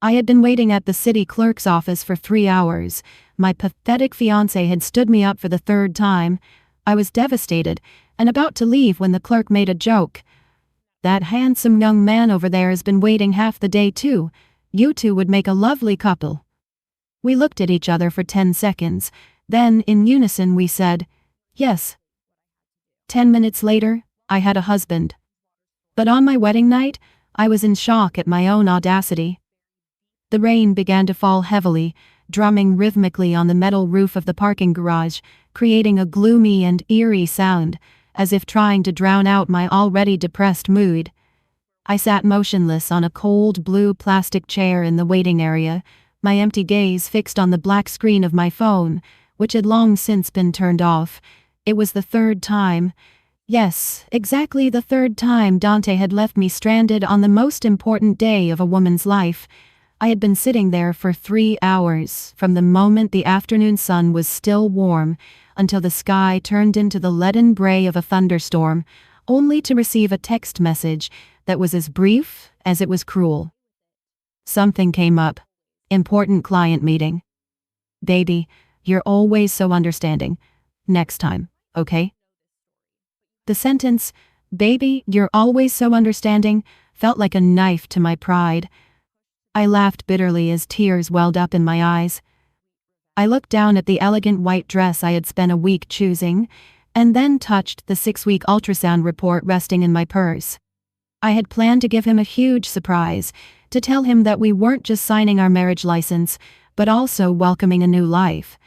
I had been waiting at the city clerk's office for 3 hours. My pathetic fiancé had stood me up for the third time. I was devastated and about to leave when the clerk made a joke. "That handsome young man over there has been waiting half the day too. You two would make a lovely couple." We looked at each other for 10 seconds. Then, in unison, we said, "Yes." 10 minutes later, I had a husband. But on my wedding night, I was in shock at my own audacity. The rain began to fall heavily, drumming rhythmically on the metal roof of the parking garage, creating a gloomy and eerie sound, as if trying to drown out my already depressed mood. I sat motionless on a cold blue plastic chair in the waiting area, my empty gaze fixed on the black screen of my phone, which had long since been turned off. It was the third time. Yes, exactly the third time Dante had left me stranded on the most important day of a woman's life. I had been sitting there for 3 hours, from the moment the afternoon sun was still warm, until the sky turned into the leaden gray of a thunderstorm, only to receive a text message that was as brief as it was cruel. Something came up. Important client meeting. "Baby, you're always so understanding. Next time, okay?" The sentence, "Baby, you're always so understanding," felt like a knife to my pride. I laughed bitterly as tears welled up in my eyes. I looked down at the elegant white dress I had spent a week choosing, and then touched the 6-week ultrasound report resting in my purse. I had planned to give him a huge surprise, to tell him that we weren't just signing our marriage license, but also welcoming a new life.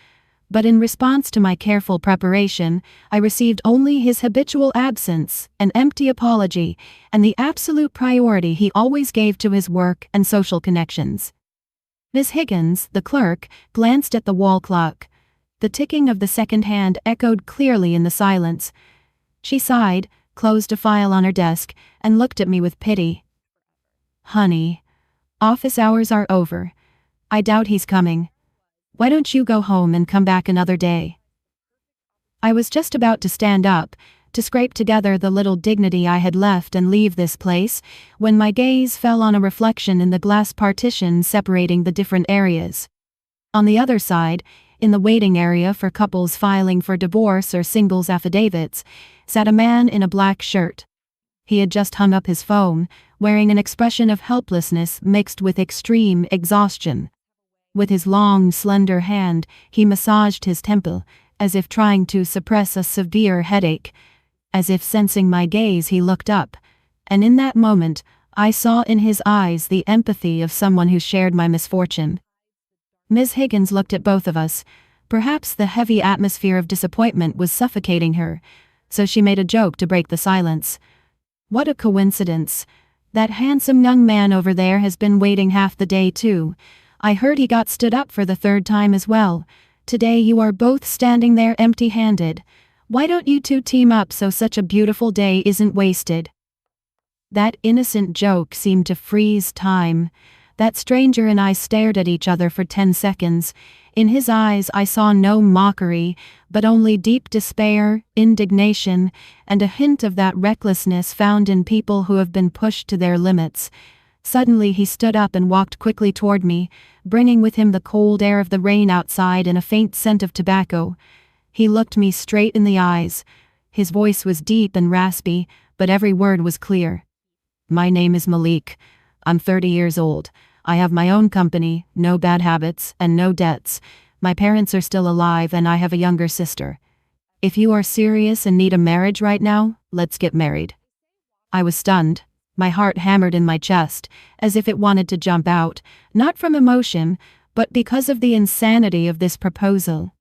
But in response to my careful preparation, I received only his habitual absence, an empty apology, and the absolute priority he always gave to his work and social connections. Miss Higgins, the clerk, glanced at the wall clock. The ticking of the second hand echoed clearly in the silence. She sighed, closed a file on her desk, and looked at me with pity. "Honey, office hours are over. I doubt he's coming. Why don't you go home and come back another day?" I was just about to stand up, to scrape together the little dignity I had left and leave this place, when my gaze fell on a reflection in the glass partition separating the different areas. On the other side, in the waiting area for couples filing for divorce or singles affidavits, sat a man in a black shirt. He had just hung up his phone, wearing an expression of helplessness mixed with extreme exhaustion. With his long, slender hand, he massaged his temple, as if trying to suppress a severe headache. As if sensing my gaze, he looked up, and in that moment, I saw in his eyes the empathy of someone who shared my misfortune. Ms. Higgins looked at both of us. Perhaps the heavy atmosphere of disappointment was suffocating her, so she made a joke to break the silence. "What a coincidence. That handsome young man over there has been waiting half the day too. I heard he got stood up for the third time as well. Today you are both standing there empty-handed. Why don't you two team up so such a beautiful day isn't wasted?" That innocent joke seemed to freeze time. That stranger and I stared at each other for 10 seconds. In his eyes I saw no mockery, but only deep despair, indignation, and a hint of that recklessness found in people who have been pushed to their limits. Suddenly he stood up and walked quickly toward me, bringing with him the cold air of the rain outside and a faint scent of tobacco. He looked me straight in the eyes. His voice was deep and raspy, but every word was clear. "My name is Malik. I'm 30 years old. I have my own company, no bad habits, and no debts. My parents are still alive and I have a younger sister. If you are serious and need a marriage right now, let's get married." I was stunned. My heart hammered in my chest, as if it wanted to jump out, not from emotion, but because of the insanity of this proposal.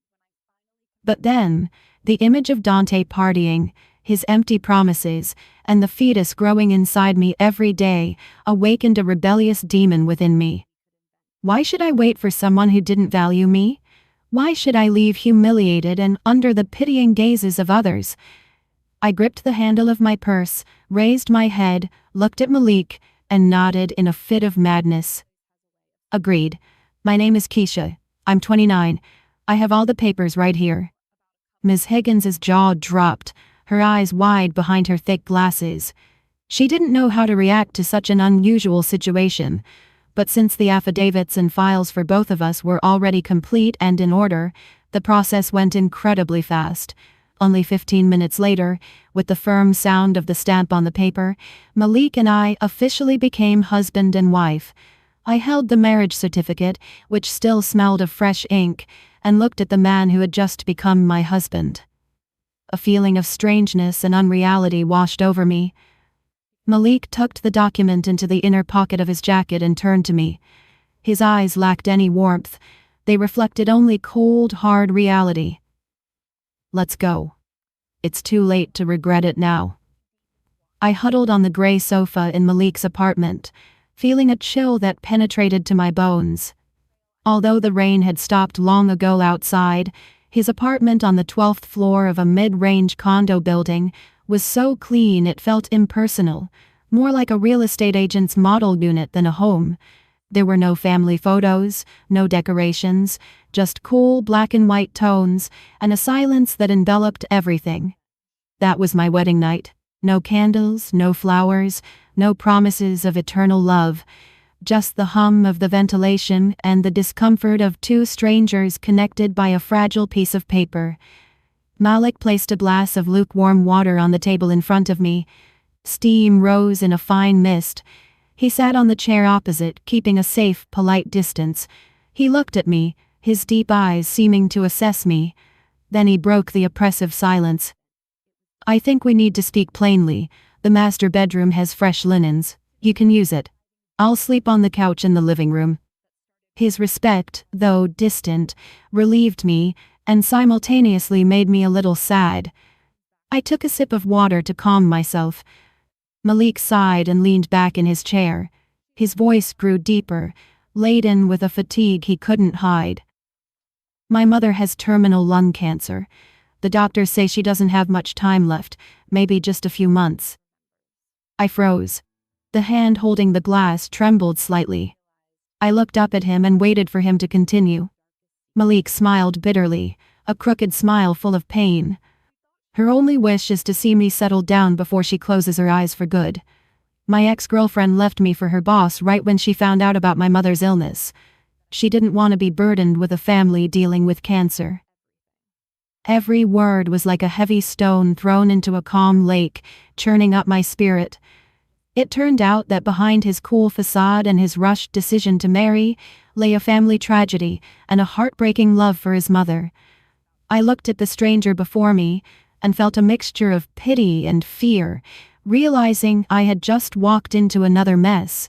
But then, the image of Dante partying, his empty promises, and the fetus growing inside me every day, awakened a rebellious demon within me. Why should I wait for someone who didn't value me? Why should I leave humiliated and under the pitying gazes of others? I gripped the handle of my purse, raised my head, looked at Malik, and nodded in a fit of madness. "Agreed. My name is Keisha. I'm 29. I have all the papers right here." Ms. Higgins's jaw dropped, her eyes wide behind her thick glasses. She didn't know how to react to such an unusual situation. but since the affidavits and files for both of us were already complete and in order, the process went incredibly fast. Only 15 minutes later, with the firm sound of the stamp on the paper, Malik and I officially became husband and wife. I held the marriage certificate, which still smelled of fresh ink, and looked at the man who had just become my husband. A feeling of strangeness and unreality washed over me. Malik tucked the document into the inner pocket of his jacket and turned to me. His eyes lacked any warmth. They reflected only cold, hard reality. Let's go. It's too late to regret it now. I huddled on the gray sofa in Malik's apartment, feeling a chill that penetrated to my bones. Although the rain had stopped long ago outside, his apartment on the 12th floor of a mid-range condo building was so clean it felt impersonal, more like a real estate agent's model unit than a home. There were no family photos, no decorations, just cool black and white tones, and a silence that enveloped everything. That was my wedding night. No candles, no flowers, no promises of eternal love. Just the hum of the ventilation and the discomfort of two strangers connected by a fragile piece of paper. Malik placed a glass of lukewarm water on the table in front of me. Steam rose in a fine mist. He sat on the chair opposite, keeping a safe, polite distance. He looked at me, his deep eyes seeming to assess me. Then he broke the oppressive silence. I think we need to speak plainly. The master bedroom has fresh linens. You can use it. I'll sleep on the couch in the living room. His respect, though distant, relieved me and simultaneously made me a little sad. I took a sip of water to calm myself. Malik sighed and leaned back in his chair. His voice grew deeper, laden with a fatigue he couldn't hide. My mother has terminal lung cancer. The doctors say she doesn't have much time left, maybe just a few months. I froze. The hand holding the glass trembled slightly. I looked up at him and waited for him to continue. Malik smiled bitterly, a crooked smile full of pain. Her only wish is to see me settle down before she closes her eyes for good. My ex-girlfriend left me for her boss right when she found out about my mother's illness. She didn't want to be burdened with a family dealing with cancer. Every word was like a heavy stone thrown into a calm lake, churning up my spirit. It turned out that behind his cool facade and his rushed decision to marry lay a family tragedy and a heartbreaking love for his mother. I looked at the stranger before me and felt a mixture of pity and fear, realizing I had just walked into another mess.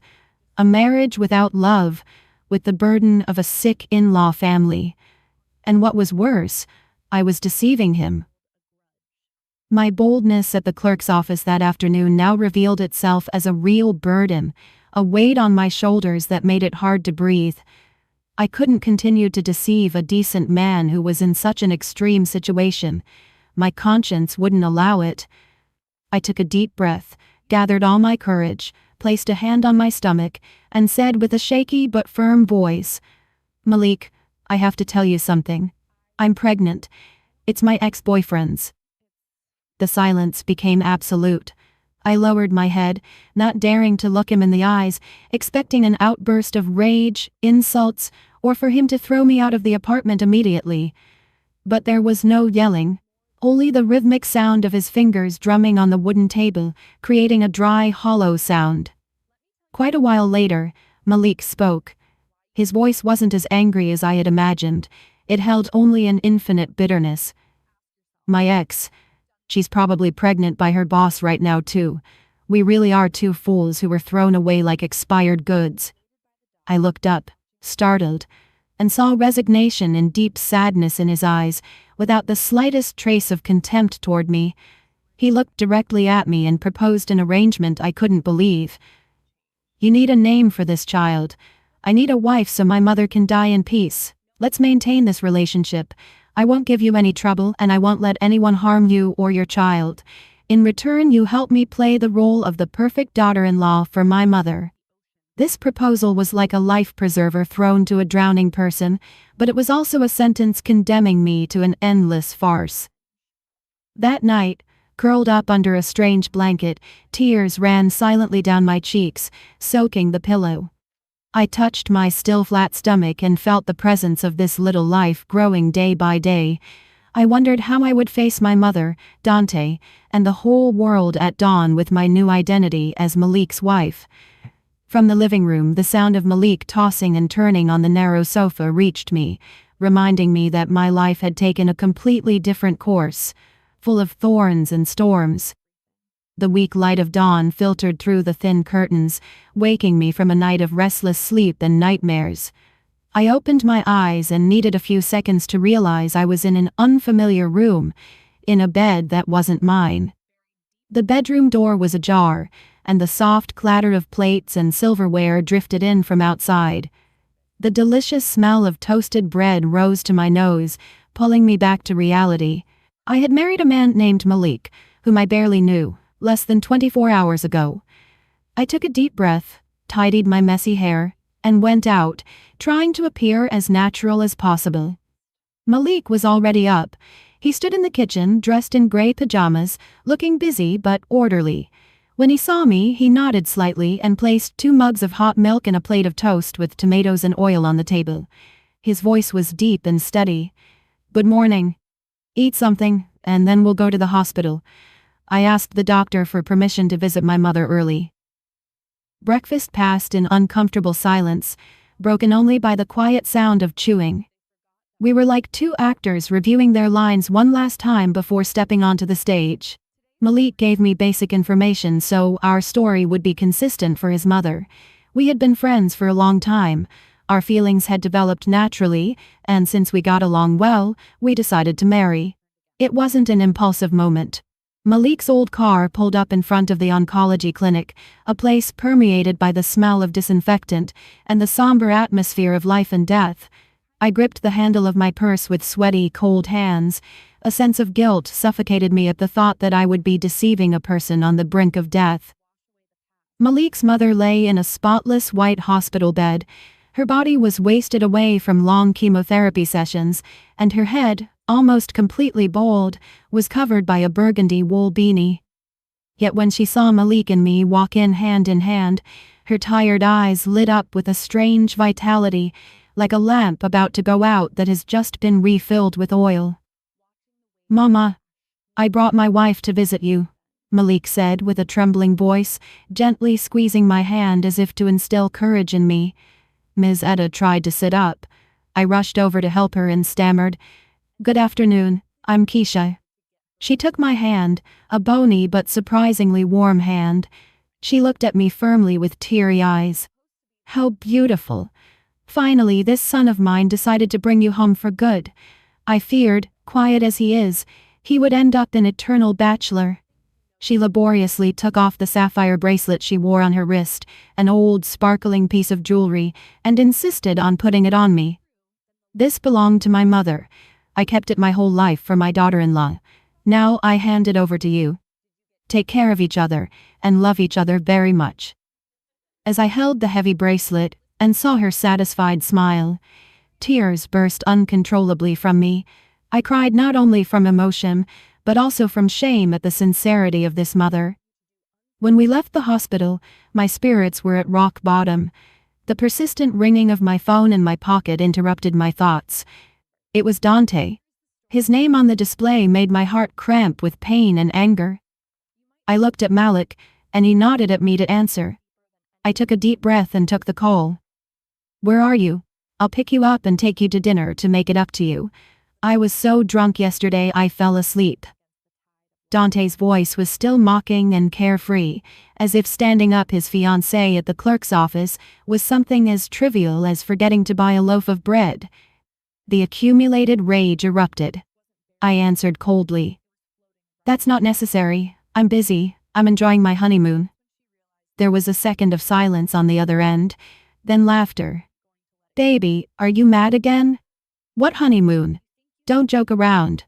A marriage without love, with the burden of a sick in-law family. And what was worse, I was deceiving him. My boldness at the clerk's office that afternoon now revealed itself as a real burden, a weight on my shoulders that made it hard to breathe. I couldn't continue to deceive a decent man who was in such an extreme situation. My conscience wouldn't allow it. I took a deep breath, gathered all my courage, placed a hand on my stomach, and said with a shaky but firm voice, "Malik, I have to tell you something. I'm pregnant. It's my ex-boyfriend's." The silence became absolute. I lowered my head, not daring to look him in the eyes, expecting an outburst of rage, insults, or for him to throw me out of the apartment immediately. But there was no yelling, only the rhythmic sound of his fingers drumming on the wooden table, creating a dry, hollow sound. Quite a while later, Malik spoke. His voice wasn't as angry as I had imagined. It held only an infinite bitterness. "My ex. She's probably pregnant by her boss right now too. We really are two fools who were thrown away like expired goods." I looked up, startled, and saw resignation and deep sadness in his eyes, without the slightest trace of contempt toward me. He looked directly at me and proposed an arrangement I couldn't believe. "You need a name for this child. I need a wife so my mother can die in peace. Let's maintain this relationship. I won't give you any trouble and I won't let anyone harm you or your child. In return, you help me play the role of the perfect daughter-in-law for my mother." This proposal was like a life preserver thrown to a drowning person, but it was also a sentence condemning me to an endless farce. That night, curled up under a strange blanket, tears ran silently down my cheeks, soaking the pillow. I touched my still flat stomach and felt the presence of this little life growing day by day. I wondered how I would face my mother, Dante, and the whole world at dawn with my new identity as Malik's wife. From the living room, the sound of Malik tossing and turning on the narrow sofa reached me, reminding me that my life had taken a completely different course, full of thorns and storms. The weak light of dawn filtered through the thin curtains, waking me from a night of restless sleep and nightmares. I opened my eyes and needed a few seconds to realize I was in an unfamiliar room, in a bed that wasn't mine. The bedroom door was ajar, and the soft clatter of plates and silverware drifted in from outside. The delicious smell of toasted bread rose to my nose, pulling me back to reality. I had married a man named Malik, whom I barely knew, less than 24 hours ago. I took a deep breath, tidied my messy hair, and went out, trying to appear as natural as possible. Malik was already up. He stood in the kitchen, dressed in gray pajamas, looking busy but orderly. When he saw me, he nodded slightly and placed 2 mugs of hot milk and a plate of toast with tomatoes and oil on the table. His voice was deep and steady. "Good morning. Eat something, and then we'll go to the hospital." I asked the doctor for permission to visit my mother early. Breakfast passed in uncomfortable silence, broken only by the quiet sound of chewing. We were like 2 actors reviewing their lines one last time before stepping onto the stage. Malik gave me basic information so our story would be consistent for his mother. We had been friends for a long time. Our feelings had developed naturally, and since we got along well, we decided to marry. It wasn't an impulsive moment. Malik's old car pulled up in front of the oncology clinic, a place permeated by the smell of disinfectant and the somber atmosphere of life and death. I gripped the handle of my purse with sweaty, cold hands. A sense of guilt suffocated me at the thought that I would be deceiving a person on the brink of death. Malik's mother lay in a spotless white hospital bed. Her body was wasted away from long chemotherapy sessions, and her head, almost completely bald, was covered by a burgundy wool beanie. Yet when she saw Malik and me walk in hand, her tired eyes lit up with a strange vitality, like a lamp about to go out that has just been refilled with oil. "Mama, I brought my wife to visit you," Malik said with a trembling voice, gently squeezing my hand as if to instill courage in me. Ms. Etta tried to sit up. I rushed over to help her and stammered, "Good afternoon, I'm Keisha." She took my hand, a bony but surprisingly warm hand. She looked at me firmly with teary eyes. "How beautiful. Finally, this son of mine decided to bring you home for good. I feared, quiet as he is, he would end up an eternal bachelor." She laboriously took off the sapphire bracelet she wore on her wrist, an old sparkling piece of jewelry, and insisted on putting it on me. "This belonged to my mother. I kept it my whole life for my daughter-in-law. Now I hand it over to you. Take care of each other, and love each other very much." As I held the heavy bracelet, and saw her satisfied smile, tears burst uncontrollably from me. I cried not only from emotion, but also from shame at the sincerity of this mother. When we left the hospital, my spirits were at rock bottom. The persistent ringing of my phone in my pocket interrupted my thoughts. It was Dante. His name on the display made my heart cramp with pain and anger. I looked at Malik, and he nodded at me to answer. I took a deep breath and took the call. "Where are you? I'll pick you up and take you to dinner to make it up to you. I was so drunk yesterday I fell asleep." Dante's voice was still mocking and carefree, as if standing up his fiancée at the clerk's office was something as trivial as forgetting to buy a loaf of bread. The accumulated rage erupted. I answered coldly, "That's not necessary. I'm busy. I'm enjoying my honeymoon." There was a second of silence on the other end, then laughter. "Baby, are you mad again? What honeymoon? Don't joke around."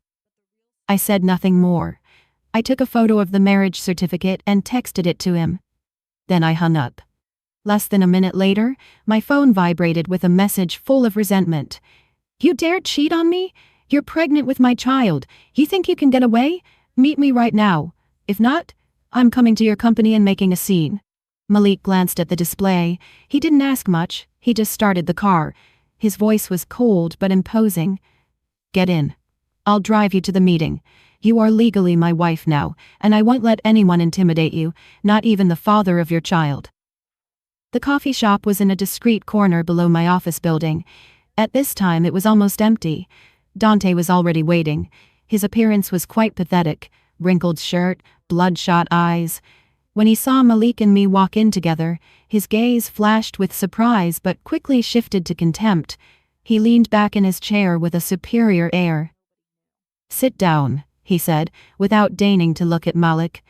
I said nothing more. I took a photo of the marriage certificate and texted it to him. Then I hung up. Less than a minute later, my phone vibrated with a message full of resentment. "You dared cheat on me? You're pregnant with my child. You think you can get away? Meet me right now. If not, I'm coming to your company and making a scene." Malik glanced at the display. He didn't ask much, he just started the car. His voice was cold but imposing. Get in. I'll drive you to the meeting. You are legally my wife now, and I won't let anyone intimidate you, not even the father of your child. The coffee shop was in a discreet corner below my office building. At this time it was almost empty. Dante was already waiting. His appearance was quite pathetic. Wrinkled shirt, bloodshot eyes. When he saw Malik and me walk in together, his gaze flashed with surprise but quickly shifted to contempt. He leaned back in his chair with a superior air. Sit down, he said, without deigning to look at Malik.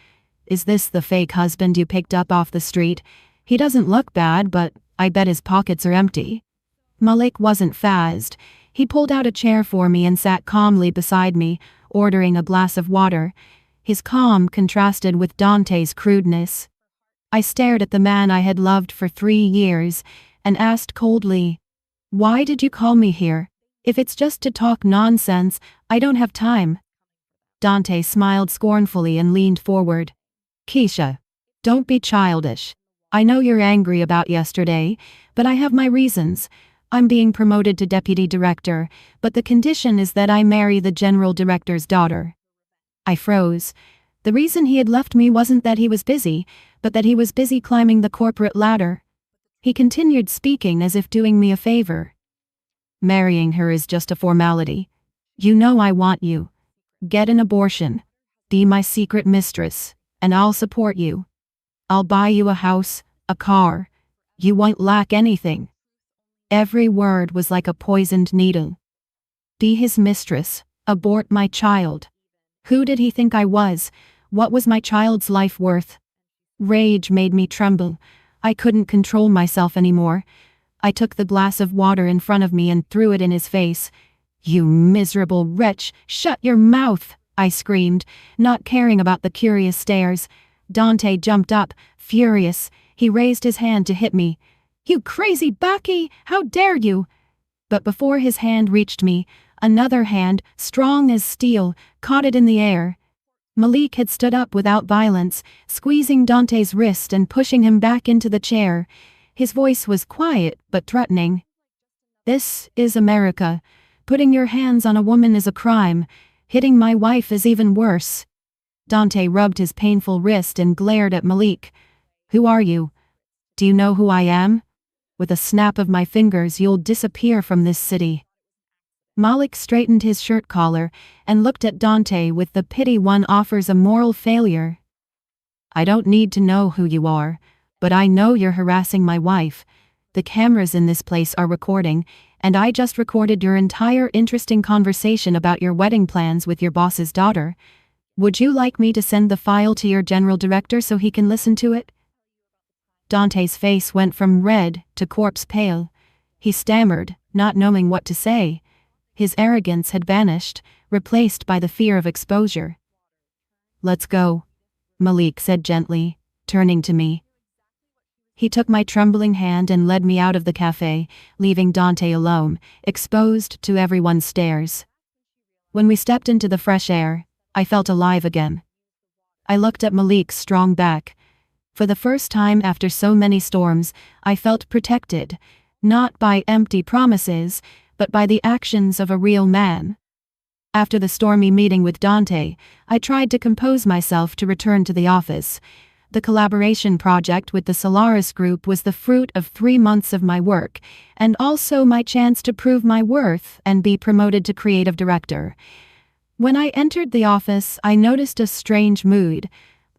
Is this the fake husband you picked up off the street? He doesn't look bad, but I bet his pockets are empty. Malik wasn't phased. He pulled out a chair for me and sat calmly beside me, ordering a glass of water. His calm contrasted with Dante's crudeness. I stared at the man I had loved for 3 years, and asked coldly, "Why did you call me here? If it's just to talk nonsense, I don't have time." Dante smiled scornfully and leaned forward. "Keisha, don't be childish. I know you're angry about yesterday, but I have my reasons. I'm being promoted to deputy director, but the condition is that I marry the general director's daughter." I froze. The reason he had left me wasn't that he was busy, but that he was busy climbing the corporate ladder. He continued speaking as if doing me a favor. "Marrying her is just a formality. You know I want you. Get an abortion. Be my secret mistress, and I'll support you. I'll buy you a house, a car. You won't lack anything." Every word was like a poisoned needle. Be his mistress, abort my child. Who did he think I was? What was my child's life worth? Rage made me tremble. I couldn't control myself anymore. I took the glass of water in front of me and threw it in his face. "You miserable wretch, shut your mouth!" I screamed, not caring about the curious stares. Dante jumped up, furious. He raised his hand to hit me. "You crazy Baki! How dare you!" But before his hand reached me, another hand, strong as steel, caught it in the air. Malik had stood up without violence, squeezing Dante's wrist and pushing him back into the chair. His voice was quiet but threatening. "This is America. Putting your hands on a woman is a crime. Hitting my wife is even worse." Dante rubbed his painful wrist and glared at Malik. "Who are you? Do you know who I am? With a snap of my fingers you'll disappear from this city." Malik straightened his shirt collar and looked at Dante with the pity one offers a moral failure. "I don't need to know who you are, but I know you're harassing my wife. The cameras in this place are recording, and I just recorded your entire interesting conversation about your wedding plans with your boss's daughter. Would you like me to send the file to your general director so he can listen to it?" Dante's face went from red to corpse pale. He stammered, not knowing what to say. His arrogance had vanished, replaced by the fear of exposure. "Let's go," Malik said gently, turning to me. He took my trembling hand and led me out of the cafe, leaving Dante alone, exposed to everyone's stares. When we stepped into the fresh air, I felt alive again. I looked at Malik's strong back. For the first time after so many storms, I felt protected, not by empty promises, but by the actions of a real man. After the stormy meeting with Dante, I tried to compose myself to return to the office. The collaboration project with the Solaris Group was the fruit of 3 months of my work, and also my chance to prove my worth and be promoted to creative director. When I entered the office, I noticed a strange mood.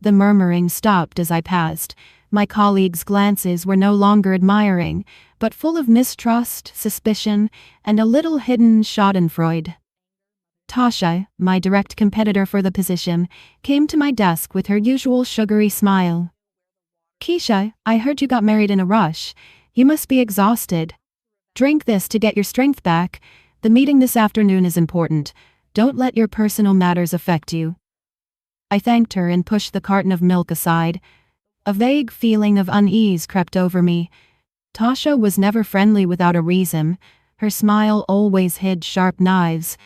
The murmuring stopped as I passed. My colleagues' glances were no longer admiring, but full of mistrust, suspicion, and a little hidden schadenfreude. Tasha, my direct competitor for the position, came to my desk with her usual sugary smile. "Keisha, I heard you got married in a rush. You must be exhausted. Drink this to get your strength back. The meeting this afternoon is important. Don't let your personal matters affect you." I thanked her and pushed the carton of milk aside. A vague feeling of unease crept over me. Tasha was never friendly without a reason. Her smile always hid sharp knives.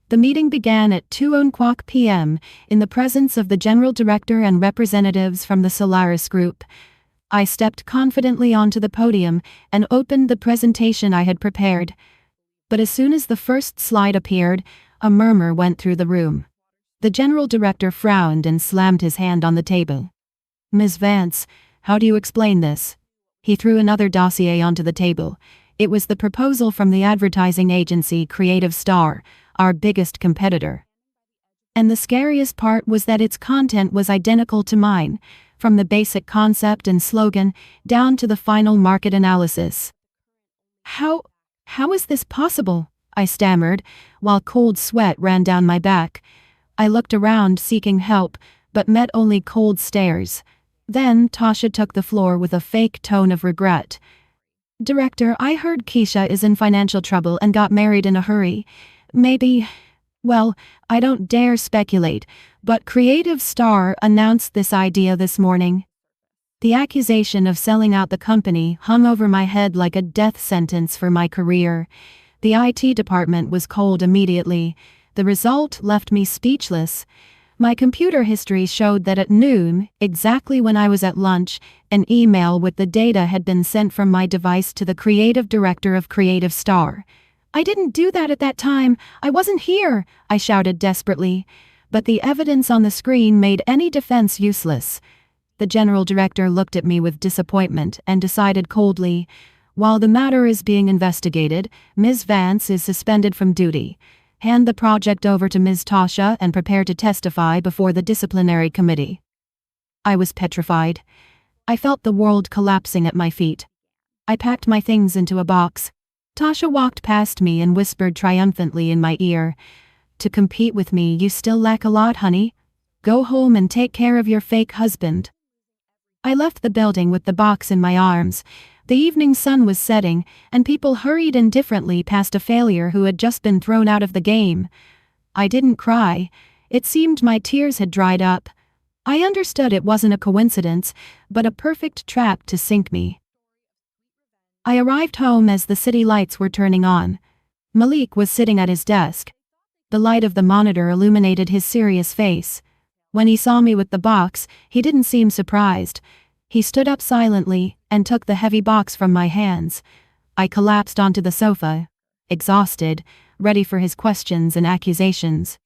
The meeting began at 2:00 p.m. in the presence of the general director and representatives from the Solaris Group. I stepped confidently onto the podium and opened the presentation I had prepared. But as soon as the first slide appeared, a murmur went through the room. The general director frowned and slammed his hand on the table. "Ms. Vance, how do you explain this?" He threw another dossier onto the table. It was the proposal from the advertising agency Creative Star, our biggest competitor. And the scariest part was that its content was identical to mine, from the basic concept and slogan down to the final market analysis. How is this possible?" I stammered, while cold sweat ran down my back. I looked around seeking help, but met only cold stares. Then Tasha took the floor with a fake tone of regret. "Director, I heard Keisha is in financial trouble and got married in a hurry. Maybe, well, I don't dare speculate, but Creative Star announced this idea this morning." The accusation of selling out the company hung over my head like a death sentence for my career. The IT department was cold immediately. The result left me speechless. My computer history showed that at noon, exactly when I was at lunch, an email with the data had been sent from my device to the creative director of Creative Star. "I didn't do that at that time. I wasn't here," I shouted desperately. But the evidence on the screen made any defense useless. The general director looked at me with disappointment and decided coldly, "While the matter is being investigated, Ms. Vance is suspended from duty. Hand the project over to Ms. Tasha and prepare to testify before the disciplinary committee." I was petrified. I felt the world collapsing at my feet. I packed my things into a box. Tasha walked past me and whispered triumphantly in my ear, "To compete with me, you still lack a lot, honey. Go home and take care of your fake husband." I left the building with the box in my arms. The evening sun was setting, and people hurried indifferently past a failure who had just been thrown out of the game. I didn't cry. It seemed my tears had dried up. I understood it wasn't a coincidence, but a perfect trap to sink me. I arrived home as the city lights were turning on. Malik was sitting at his desk. The light of the monitor illuminated his serious face. When he saw me with the box, he didn't seem surprised. He stood up silently and took the heavy box from my hands. I collapsed onto the sofa, exhausted, ready for his questions and accusations.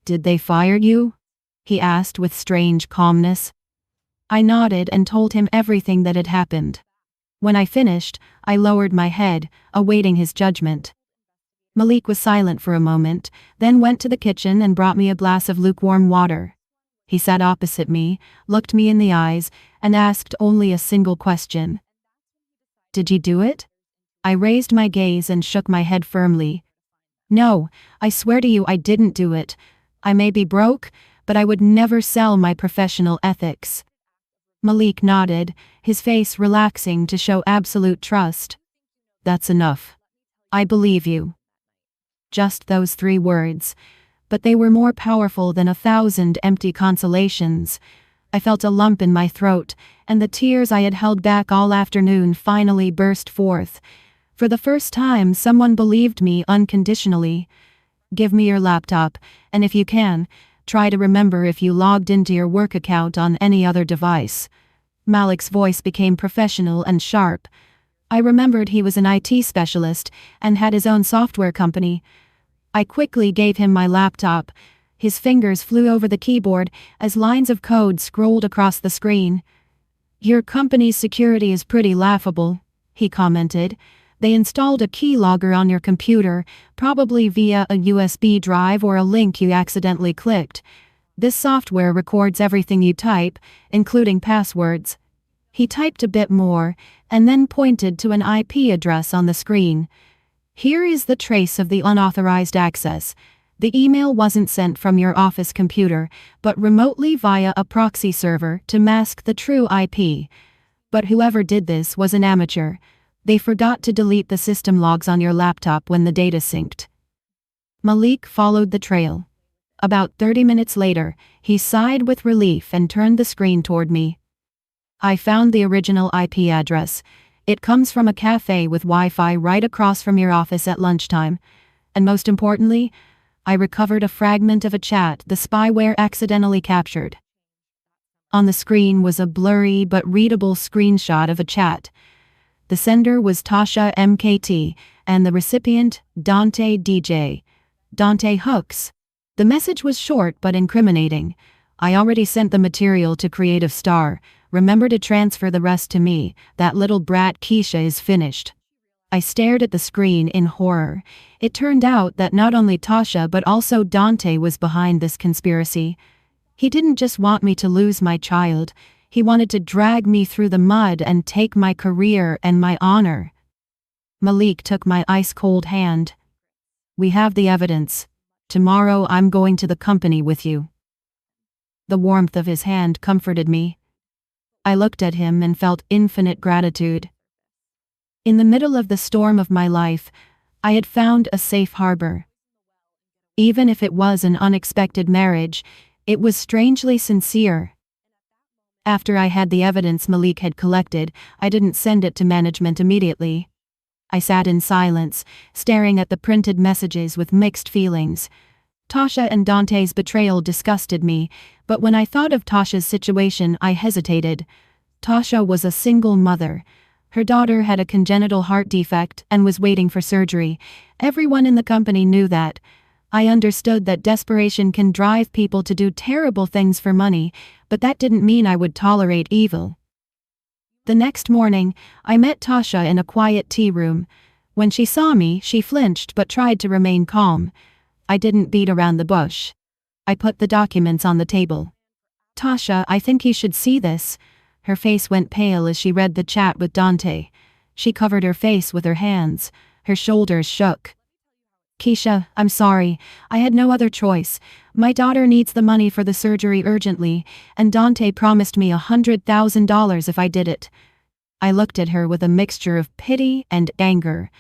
"Did they fire you?" he asked with strange calmness. I nodded and told him everything that had happened. When I finished, I lowered my head, awaiting his judgment. Malik was silent for a moment, then went to the kitchen and brought me a glass of lukewarm water. He sat opposite me, looked me in the eyes, and asked only a single question. "Did you do it?" I raised my gaze and shook my head firmly. "No, I swear to you I didn't do it. I may be broke, but I would never sell my professional ethics." Malik nodded, his face relaxing to show absolute trust. "That's enough. I believe you." Just those 3 words. But they were more powerful than 1,000 empty consolations. I felt a lump in my throat, and the tears I had held back all afternoon finally burst forth. For the first time, someone believed me unconditionally. "Give me your laptop, and if you can, try to remember if you logged into your work account on any other device." Malik's voice became professional and sharp. I remembered he was an IT specialist and had his own software company. I quickly gave him my laptop. His fingers flew over the keyboard as lines of code scrolled across the screen. "Your company's security is pretty laughable," he commented. "They installed a keylogger on your computer, probably via a USB drive or a link you accidentally clicked. This software records everything you type, including passwords." He typed a bit more, and then pointed to an IP address on the screen. "Here is the trace of the unauthorized access. The email wasn't sent from your office computer, but remotely via a proxy server to mask the true IP. But whoever did this was an amateur. They forgot to delete the system logs on your laptop when the data synced." Malik followed the trail. About 30 minutes later, he sighed with relief and turned the screen toward me. "I found the original IP address. It comes from a cafe with Wi-Fi right across from your office at lunchtime. And most importantly, I recovered a fragment of a chat the spyware accidentally captured." On the screen was a blurry but readable screenshot of a chat. The sender was Tasha MKT, and the recipient, Dante DJ. Dante Hooks. The message was short but incriminating. I already sent the material to Creative Star. Remember to transfer the rest to me. That little brat Keisha is finished. I stared at the screen in horror. It turned out that not only Tasha but also Dante was behind this conspiracy. He didn't just want me to lose my child. He wanted to drag me through the mud and take my career and my honor. Malik took my ice-cold hand. We have the evidence. Tomorrow I'm going to the company with you. The warmth of his hand comforted me. I looked at him and felt infinite gratitude. In the middle of the storm of my life, I had found a safe harbor. Even if it was an unexpected marriage, it was strangely sincere. After I had the evidence Malik had collected, I didn't send it to management immediately. I sat in silence, staring at the printed messages with mixed feelings. Tasha and Dante's betrayal disgusted me, but when I thought of Tasha's situation, I hesitated. Tasha was a single mother. Her daughter had a congenital heart defect and was waiting for surgery. Everyone in the company knew that. I understood that desperation can drive people to do terrible things for money, but that didn't mean I would tolerate evil. The next morning, I met Tasha in a quiet tea room. When she saw me, she flinched but tried to remain calm. I didn't beat around the bush. I put the documents on the table. Tasha, I think you should see this. Her face went pale as she read the chat with Dante. She covered her face with her hands. Her shoulders shook. Keisha, I'm sorry. I had no other choice. My daughter needs the money for the surgery urgently, and Dante promised me $100,000 if I did it. I looked at her with a mixture of pity and anger.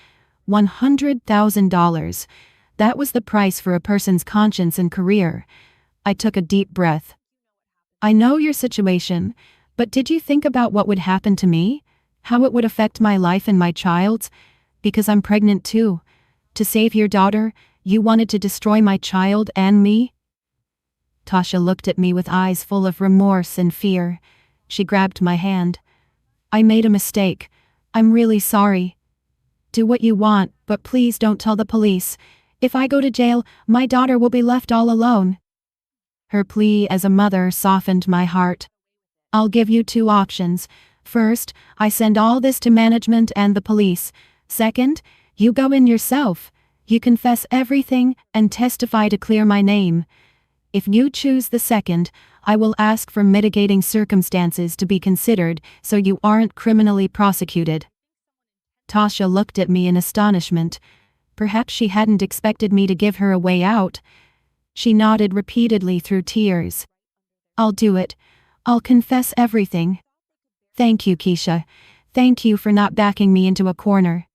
$100,000. That was the price for a person's conscience and career. I took a deep breath. I know your situation, but did you think about what would happen to me? How it would affect my life and my child's? Because I'm pregnant too. To save your daughter, you wanted to destroy my child and me? Tasha looked at me with eyes full of remorse and fear. She grabbed my hand. I made a mistake. I'm really sorry. Do what you want, but please don't tell the police. If I go to jail, my daughter will be left all alone. Her plea as a mother softened my heart. I'll give you two options. First, I send all this to management and the police. Second, you go in yourself. You confess everything and testify to clear my name. If you choose the second, I will ask for mitigating circumstances to be considered so you aren't criminally prosecuted. Tasha looked at me in astonishment. Perhaps she hadn't expected me to give her a way out. She nodded repeatedly through tears. I'll do it. I'll confess everything. Thank you, Keisha. Thank you for not backing me into a corner.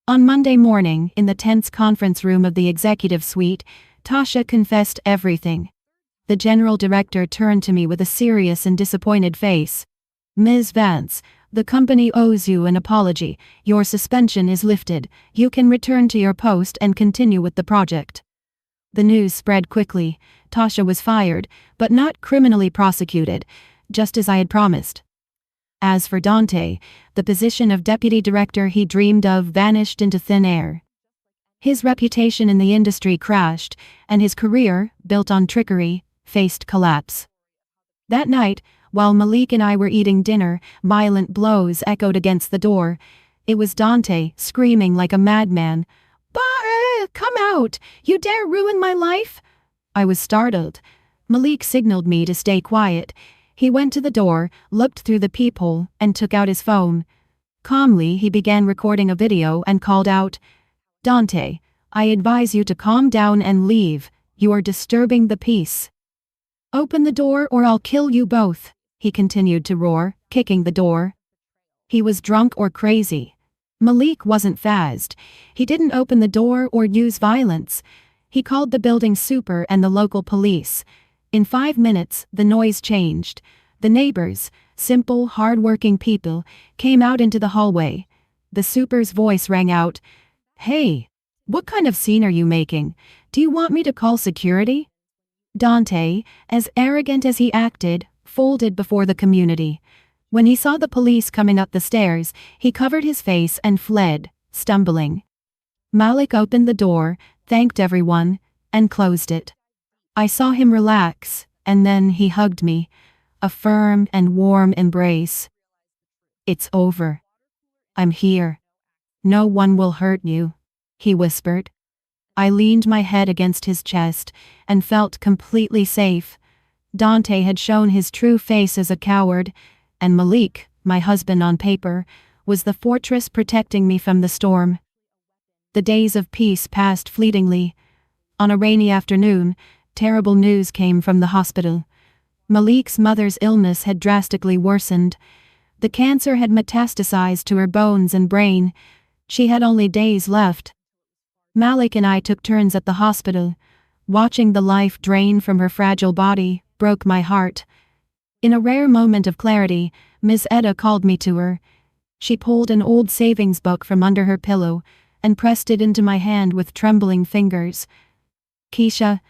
On Monday morning, in the tense conference room of the executive suite, Tasha confessed everything. The general director turned to me with a serious and disappointed face. Ms. Vance, the company owes you an apology. Your suspension is lifted. You can return to your post and continue with the project. The news spread quickly. Tasha was fired, but not criminally prosecuted, just as I had promised. As for Dante, the position of deputy director he dreamed of vanished into thin air. His reputation in the industry crashed, and his career, built on trickery, faced collapse. That night, while Malik and I were eating dinner, violent blows echoed against the door. It was Dante, screaming like a madman. Come out! You dare ruin my life? I was startled. Malik signaled me to stay quiet. He went to the door, looked through the peephole, and took out his phone. Calmly, he began recording a video and called out, Dante, I advise you to calm down and leave. You are disturbing the peace. Open the door or I'll kill you both, he continued to roar, kicking the door. He was drunk or crazy. Malik wasn't phased. He didn't open the door or use violence. He called the building super and the local police. In 5 minutes, the noise changed. The neighbors, simple, hard-working people, came out into the hallway. The super's voice rang out, Hey, what kind of scene are you making? Do you want me to call security? Dante, as arrogant as he acted, folded before the community. When he saw the police coming up the stairs, he covered his face and fled, stumbling. Malik opened the door, thanked everyone, and closed it. I saw him relax, and then he hugged me, a firm and warm embrace. "It's over. I'm here. No one will hurt you," he whispered. I leaned my head against his chest and felt completely safe. Dante had shown his true face as a coward, and Malik, my husband on paper, was the fortress protecting me from the storm. The days of peace passed fleetingly. On a rainy afternoon, terrible news came from the hospital. Malik's mother's illness had drastically worsened. The cancer had metastasized to her bones and brain. She had only days left. Malik and I took turns at the hospital. Watching the life drain from her fragile body broke my heart. In a rare moment of clarity, Miss Edda called me to her. She pulled an old savings book from under her pillow and pressed it into my hand with trembling fingers. "Keisha,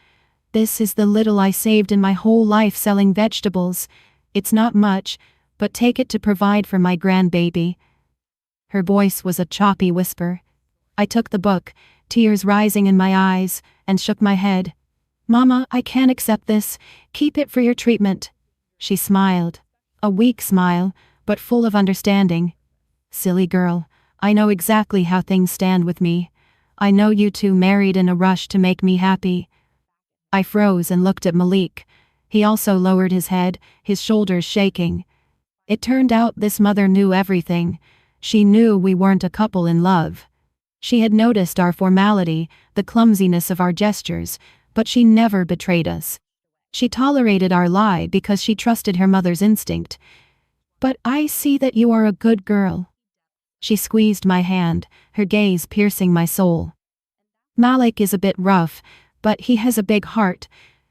this is the little I saved in my whole life selling vegetables. It's not much, but take it to provide for my grandbaby." Her voice was a choppy whisper. I took the book, tears rising in my eyes, and shook my head. "Mama, I can't accept this. Keep it for your treatment." She smiled. A weak smile, but full of understanding. "Silly girl, I know exactly how things stand with me. I know you two married in a rush to make me happy." I froze and looked at Malik. He also lowered his head, his shoulders shaking. It turned out this mother knew everything. She knew we weren't a couple in love. She had noticed our formality, the clumsiness of our gestures, but she never betrayed us. She tolerated our lie because she trusted her mother's instinct. "But I see that you are a good girl." She squeezed my hand, her gaze piercing my soul. "Malik is a bit rough, but he has a big heart.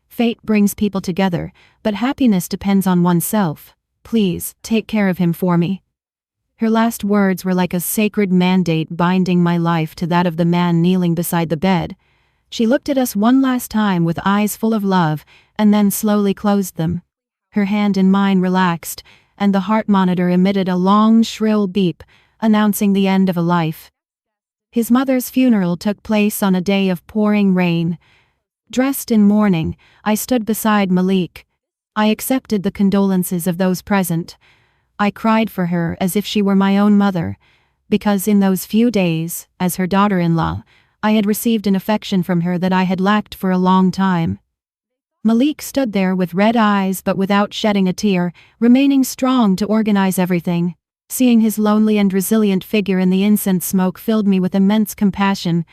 Fate brings people together, but happiness depends on oneself. Please, take care of him for me." Her last words were like a sacred mandate binding my life to that of the man kneeling beside the bed. She looked at us one last time with eyes full of love, and then slowly closed them. Her hand in mine relaxed, and the heart monitor emitted a long, shrill beep, announcing the end of a life. His mother's funeral took place on a day of pouring rain. Dressed in mourning, I stood beside Malik. I accepted the condolences of those present. I cried for her as if she were my own mother, because in those few days, as her daughter-in-law, I had received an affection from her that I had lacked for a long time. Malik stood there with red eyes but without shedding a tear, remaining strong to organize everything. Seeing his lonely and resilient figure in the incense smoke filled me with immense compassion.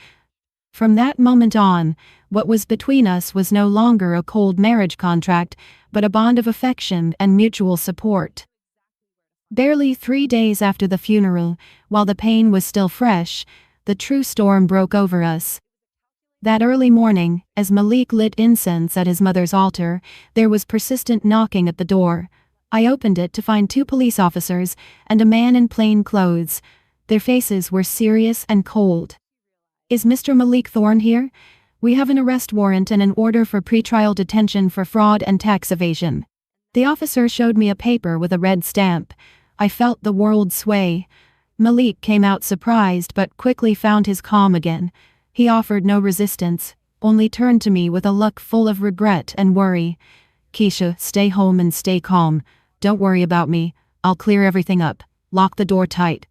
From that moment on, what was between us was no longer a cold marriage contract, but a bond of affection and mutual support. Barely 3 days after the funeral, while the pain was still fresh, the true storm broke over us. That early morning, as Malik lit incense at his mother's altar, there was persistent knocking at the door. I opened it to find 2 police officers and a man in plain clothes. Their faces were serious and cold. "Is Mr. Malik Thorne here? We have an arrest warrant and an order for pretrial detention for fraud and tax evasion." The officer showed me a paper with a red stamp. I felt the world sway. Malik came out surprised but quickly found his calm again. He offered no resistance, only turned to me with a look full of regret and worry. "Keisha, stay home and stay calm. Don't worry about me. I'll clear everything up. Lock the door tight."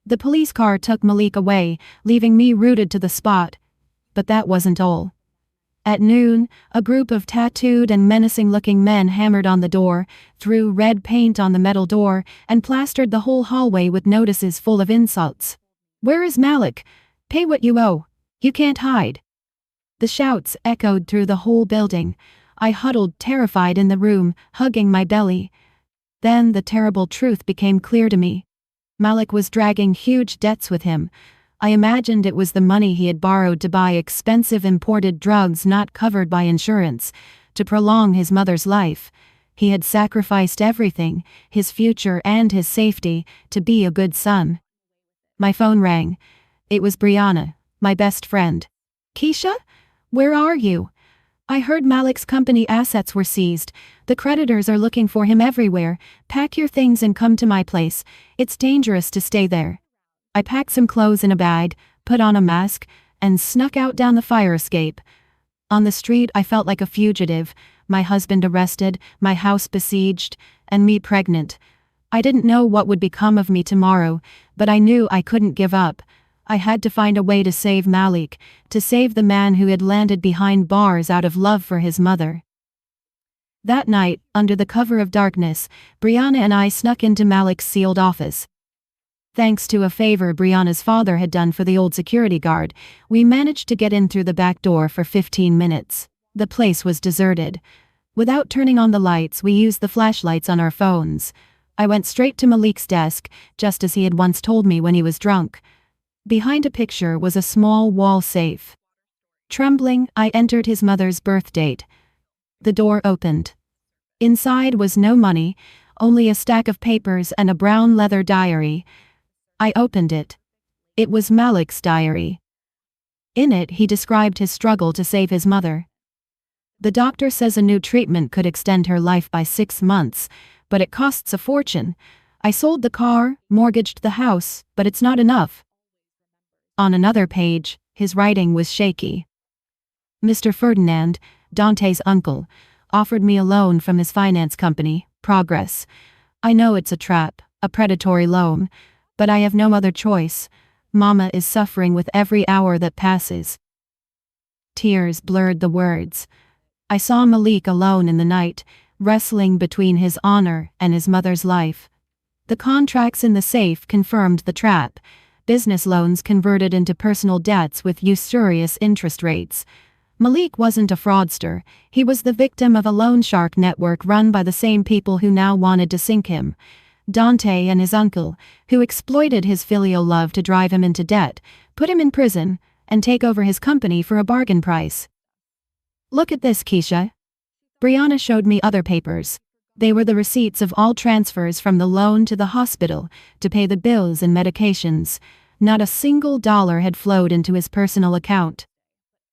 The police car took Malik away, leaving me rooted to the spot. But that wasn't all. At noon, a group of tattooed and menacing-looking men hammered on the door, threw red paint on the metal door, and plastered the whole hallway with notices full of insults. "Where is Malik? Pay what you owe. You can't hide." The shouts echoed through the whole building. I huddled terrified in the room, hugging my belly. Then the terrible truth became clear to me. Malik was dragging huge debts with him. I imagined it was the money he had borrowed to buy expensive imported drugs not covered by insurance, to prolong his mother's life. He had sacrificed everything, his future and his safety, to be a good son. My phone rang. It was Brianna, my best friend. "Keisha? Where are you?" I heard Malik's company assets were seized. The creditors are looking for him everywhere. Pack your things and come to my place. It's dangerous to stay there. I packed some clothes in a bag, put on a mask, and snuck out down the fire escape. On the street, I felt like a fugitive, my husband arrested, my house besieged, and me pregnant. I didn't know what would become of me tomorrow, but I knew I couldn't give up. I had to find a way to save Malik, to save the man who had landed behind bars out of love for his mother. That night, under the cover of darkness, Brianna and I snuck into Malik's sealed office. Thanks to a favor Brianna's father had done for the old security guard, we managed to get in through the back door for 15 minutes. The place was deserted. Without turning on the lights, we used the flashlights on our phones. I went straight to Malik's desk, just as he had once told me when he was drunk. Behind a picture was a small wall safe. Trembling, I entered his mother's birth date. The door opened. Inside was no money, only a stack of papers and a brown leather diary. I opened it. It was Malik's diary. In it, he described his struggle to save his mother. The doctor says a new treatment could extend her life by 6 months, but it costs a fortune. I sold the car, mortgaged the house, but it's not enough. On another page, his writing was shaky. Mr. Ferdinand, Dante's uncle, offered me a loan from his finance company, Progress. I know it's a trap, a predatory loan, but I have no other choice. Mama is suffering with every hour that passes. Tears blurred the words. I saw Malik alone in the night, wrestling between his honor and his mother's life. The contracts in the safe confirmed the trap. Business loans converted into personal debts with usurious interest rates. Malik wasn't a fraudster, he was the victim of a loan shark network run by the same people who now wanted to sink him. Dante and his uncle, who exploited his filial love to drive him into debt, put him in prison, and take over his company for a bargain price. Look at this, Keisha. Brianna showed me other papers. They were the receipts of all transfers from the loan to the hospital, to pay the bills and medications. Not a single dollar had flowed into his personal account.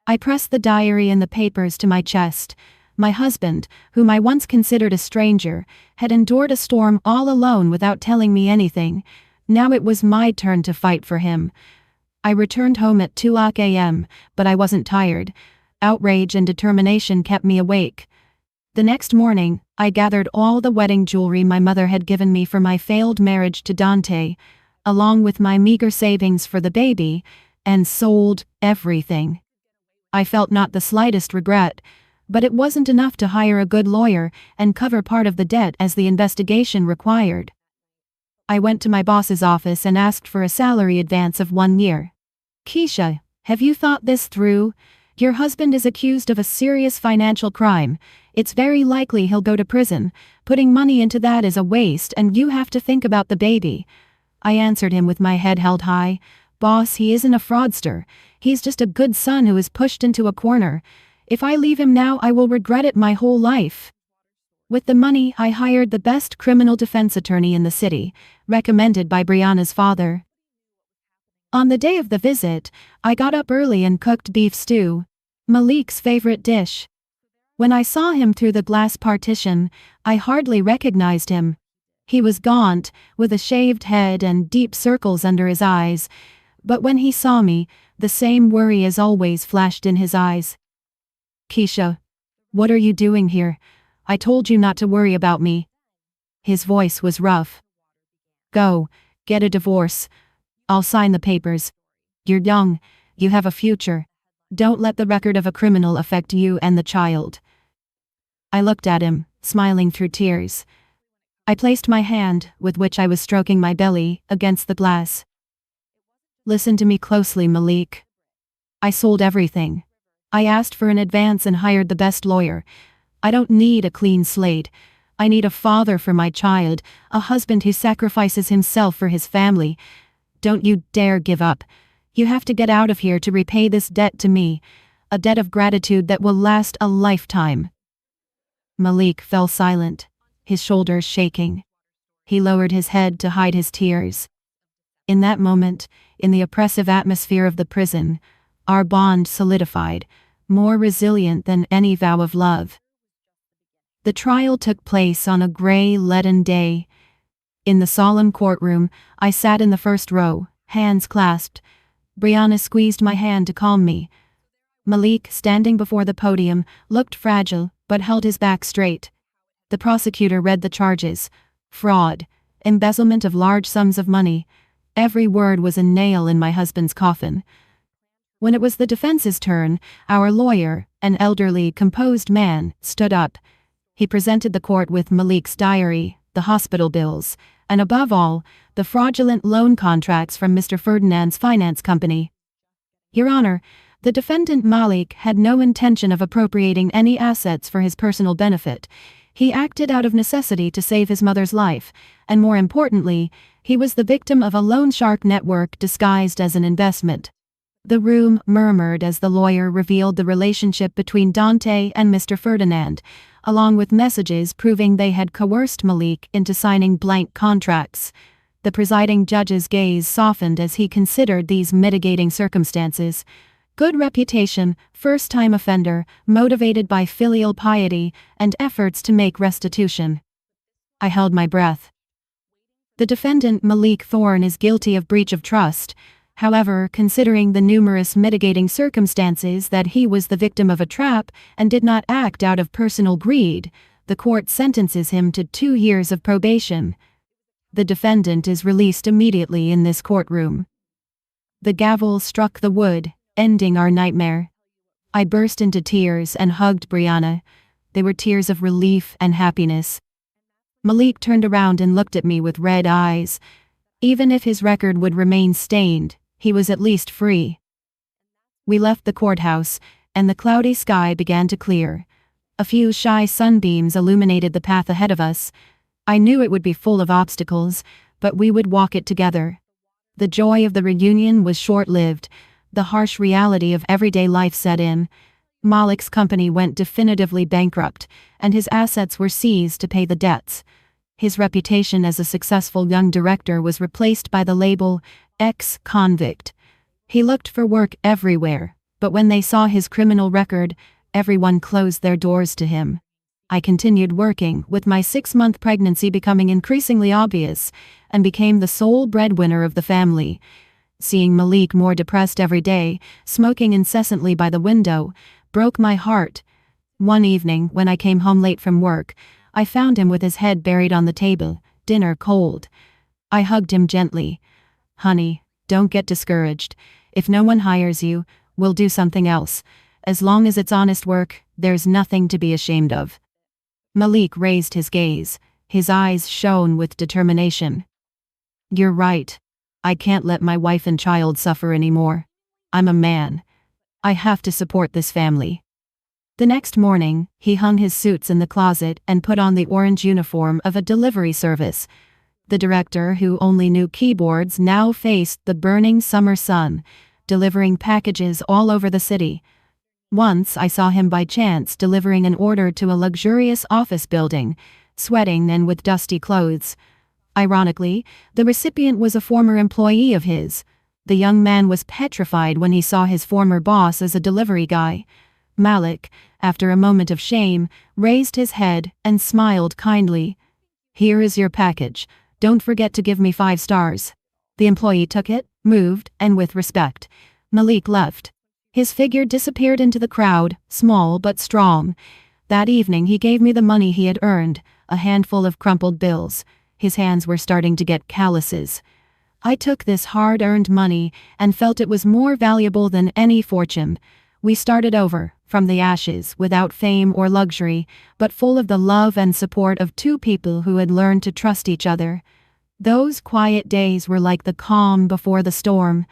I pressed the diary and the papers to my chest. My husband, whom I once considered a stranger, had endured a storm all alone without telling me anything. Now it was my turn to fight for him. I returned home at 2 a.m., but I wasn't tired. Outrage and determination kept me awake. The next morning, I gathered all the wedding jewelry my mother had given me for my failed marriage to Dante, along with my meager savings for the baby, and sold everything. I felt not the slightest regret, but it wasn't enough to hire a good lawyer and cover part of the debt as the investigation required. I went to my boss's office and asked for a salary advance of 1 year. Keisha, have you thought this through? Your husband is accused of a serious financial crime. It's very likely he'll go to prison. Putting money into that is a waste, and you have to think about the baby. I answered him with my head held high. Boss, he isn't a fraudster. He's just a good son who is pushed into a corner. If I leave him now, I will regret it my whole life. With the money, I hired the best criminal defense attorney in the city, recommended by Brianna's father. On the day of the visit, I got up early and cooked beef stew, Malik's favorite dish. When I saw him through the glass partition, I hardly recognized him. He was gaunt, with a shaved head and deep circles under his eyes, but when he saw me, the same worry as always flashed in his eyes. Keisha, what are you doing here? I told you not to worry about me. His voice was rough. Go, get a divorce. I'll sign the papers. You're young, you have a future. Don't let the record of a criminal affect you and the child. I looked at him, smiling through tears. I placed my hand, with which I was stroking my belly, against the glass. Listen to me closely, Malik. I sold everything. I asked for an advance and hired the best lawyer. I don't need a clean slate. I need a father for my child, a husband who sacrifices himself for his family. Don't you dare give up. You have to get out of here to repay this debt to me, a debt of gratitude that will last a lifetime. Malik fell silent, his shoulders shaking. He lowered his head to hide his tears. In that moment, in the oppressive atmosphere of the prison, our bond solidified. more resilient than any vow of love. The trial took place on a gray, leaden day. In the solemn courtroom, I sat in the first row, hands clasped. Brianna squeezed my hand to calm me. Malik, standing before the podium, looked fragile, but held his back straight. The prosecutor read the charges: fraud, embezzlement of large sums of money. Every word was a nail in my husband's coffin. When it was the defense's turn, our lawyer, an elderly, composed man, stood up. He presented the court with Malik's diary, the hospital bills, and above all, the fraudulent loan contracts from Mr. Ferdinand's finance company. Your Honor, the defendant Malik had no intention of appropriating any assets for his personal benefit. He acted out of necessity to save his mother's life, and more importantly, he was the victim of a loan shark network disguised as an investment. The room murmured as the lawyer revealed the relationship between Dante and Mr. Ferdinand, along with messages proving they had coerced Malik into signing blank contracts. The presiding judge's gaze softened as he considered these mitigating circumstances. Good reputation, first-time offender, motivated by filial piety, and efforts to make restitution. I held my breath. The defendant Malik Thorne is guilty of breach of trust. However, considering the numerous mitigating circumstances that he was the victim of a trap and did not act out of personal greed, the court sentences him to 2 years of probation. The defendant is released immediately in this courtroom. The gavel struck the wood, ending our nightmare. I burst into tears and hugged Brianna. They were tears of relief and happiness. Malik turned around and looked at me with red eyes. Even if his record would remain stained, he was at least free. We left the courthouse, and the cloudy sky began to clear. A few shy sunbeams illuminated the path ahead of us. I knew it would be full of obstacles, but we would walk it together. The joy of the reunion was short-lived. The harsh reality of everyday life set in. Malik's company went definitively bankrupt, and his assets were seized to pay the debts. His reputation as a successful young director was replaced by the label ex-convict. He looked for work everywhere, but when they saw his criminal record, everyone closed their doors to him. I continued working, with my 6-month pregnancy becoming increasingly obvious, and became the sole breadwinner of the family. Seeing Malik more depressed every day, smoking incessantly by the window, broke my heart. One evening, when I came home late from work, I found him with his head buried on the table, dinner cold. I hugged him gently. Honey, don't get discouraged. If no one hires you, we'll do something else. As long as it's honest work, there's nothing to be ashamed of. Malik raised his gaze. His eyes shone with determination. You're right. I can't let my wife and child suffer anymore. I'm a man. I have to support this family. The next morning, he hung his suits in the closet and put on the orange uniform of a delivery service. The director, who only knew keyboards, now faced the burning summer sun, delivering packages all over the city. Once I saw him by chance delivering an order to a luxurious office building, sweating and with dusty clothes. Ironically, the recipient was a former employee of his. The young man was petrified when he saw his former boss as a delivery guy. Malik, after a moment of shame, raised his head and smiled kindly. Here is your package. Don't forget to give me 5 stars. The employee took it, moved, and with respect, Malik left. His figure disappeared into the crowd, small but strong. That evening he gave me the money he had earned, a handful of crumpled bills. His hands were starting to get calluses. I took this hard-earned money and felt it was more valuable than any fortune. We started over, from the ashes, without fame or luxury, but full of the love and support of 2 people who had learned to trust each other. Those quiet days were like the calm before the storm.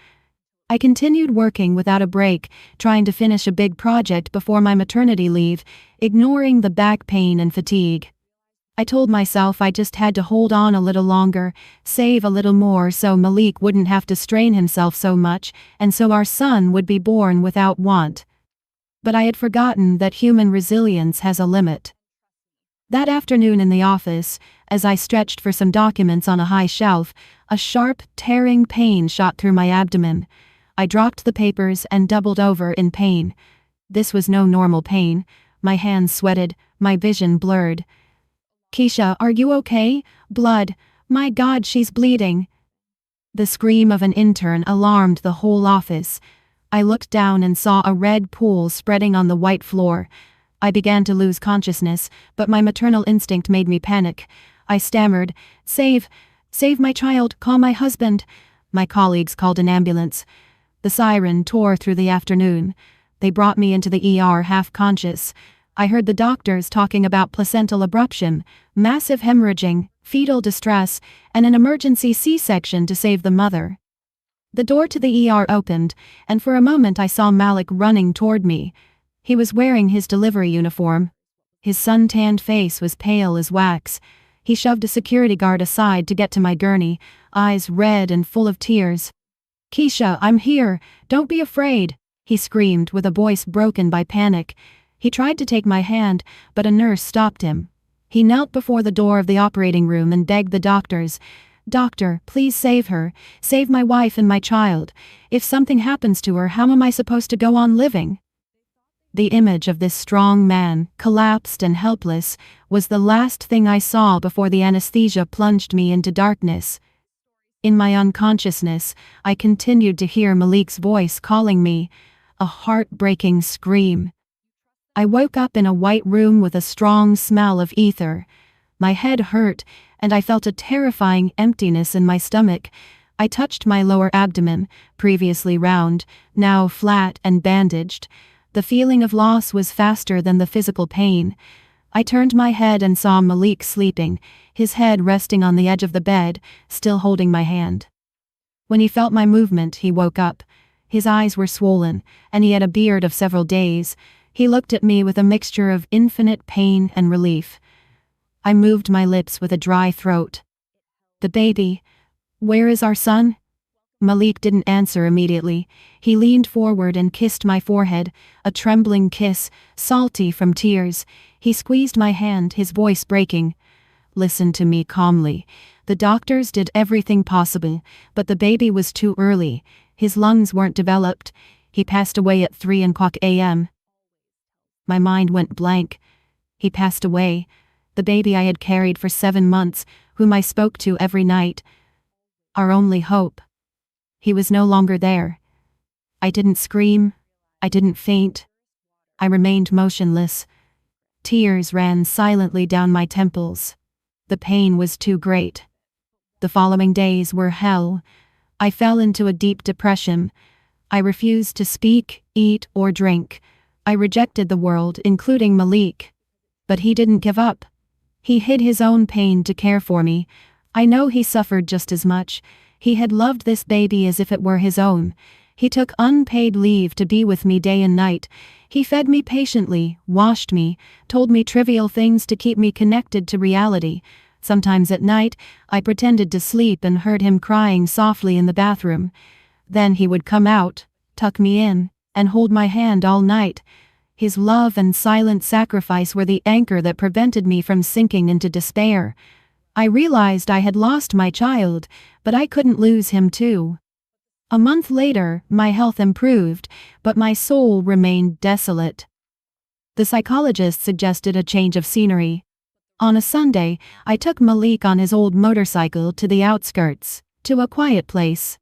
I continued working without a break, trying to finish a big project before my maternity leave, ignoring the back pain and fatigue. I told myself I just had to hold on a little longer, save a little more so Malik wouldn't have to strain himself so much, and so our son would be born without want. But I had forgotten that human resilience has a limit. That afternoon in the office, as I stretched for some documents on a high shelf, a sharp, tearing pain shot through my abdomen. I dropped the papers and doubled over in pain. This was no normal pain. My hands sweated, my vision blurred. Keisha, are you okay? Blood. My God, she's bleeding. The scream of an intern alarmed the whole office. I looked down and saw a red pool spreading on the white floor. I began to lose consciousness, but my maternal instinct made me panic. I stammered, Save my child, call my husband. My colleagues called an ambulance. The siren tore through the afternoon. They brought me into the ER half conscious. I heard the doctors talking about placental abruption, massive hemorrhaging, fetal distress, and an emergency C-section to save the mother. The door to the ER opened, and for a moment I saw Malik running toward me. He was wearing his delivery uniform. His sun-tanned face was pale as wax. He shoved a security guard aside to get to my gurney, eyes red and full of tears. Keisha, I'm here. Don't be afraid, he screamed with a voice broken by panic. He tried to take my hand, but a nurse stopped him. He knelt before the door of the operating room and begged the doctors, Doctor, please save her. Save my wife and my child. If something happens to her, how am I supposed to go on living? The image of this strong man, collapsed and helpless, was the last thing I saw before the anesthesia plunged me into darkness. In my unconsciousness, I continued to hear Malik's voice calling me, a heartbreaking scream. I woke up in a white room with a strong smell of ether. My head hurt, and I felt a terrifying emptiness in my stomach. I touched my lower abdomen, previously round, now flat and bandaged. The feeling of loss was faster than the physical pain. I turned my head and saw Malik sleeping, his head resting on the edge of the bed, still holding my hand. When he felt my movement, he woke up. His eyes were swollen, and he had a beard of several days. He looked at me with a mixture of infinite pain and relief. I moved my lips with a dry throat. The baby. Where is our son? Malik didn't answer immediately. He leaned forward and kissed my forehead, a trembling kiss, salty from tears. He squeezed my hand, his voice breaking. Listen to me calmly. The doctors did everything possible, but the baby was too early. His lungs weren't developed. He passed away at 3:00 a.m. My mind went blank. He passed away. The baby I had carried for 7 months, whom I spoke to every night. Our only hope. He was no longer there. I didn't scream. I didn't faint. I remained motionless. Tears ran silently down my temples. The pain was too great. The following days were hell. I fell into a deep depression. I refused to speak, eat, or drink. I rejected the world, including Malik. But he didn't give up. He hid his own pain to care for me. I know he suffered just as much. He had loved this baby as if it were his own. He took unpaid leave to be with me day and night. He fed me patiently, washed me, told me trivial things to keep me connected to reality. Sometimes at night, I pretended to sleep and heard him crying softly in the bathroom. Then he would come out, tuck me in, and hold my hand all night. His love and silent sacrifice were the anchor that prevented me from sinking into despair. I realized I had lost my child, but I couldn't lose him too. A month later, my health improved, but my soul remained desolate. The psychologist suggested a change of scenery. On a Sunday, I took Malik on his old motorcycle to the outskirts, to a quiet place.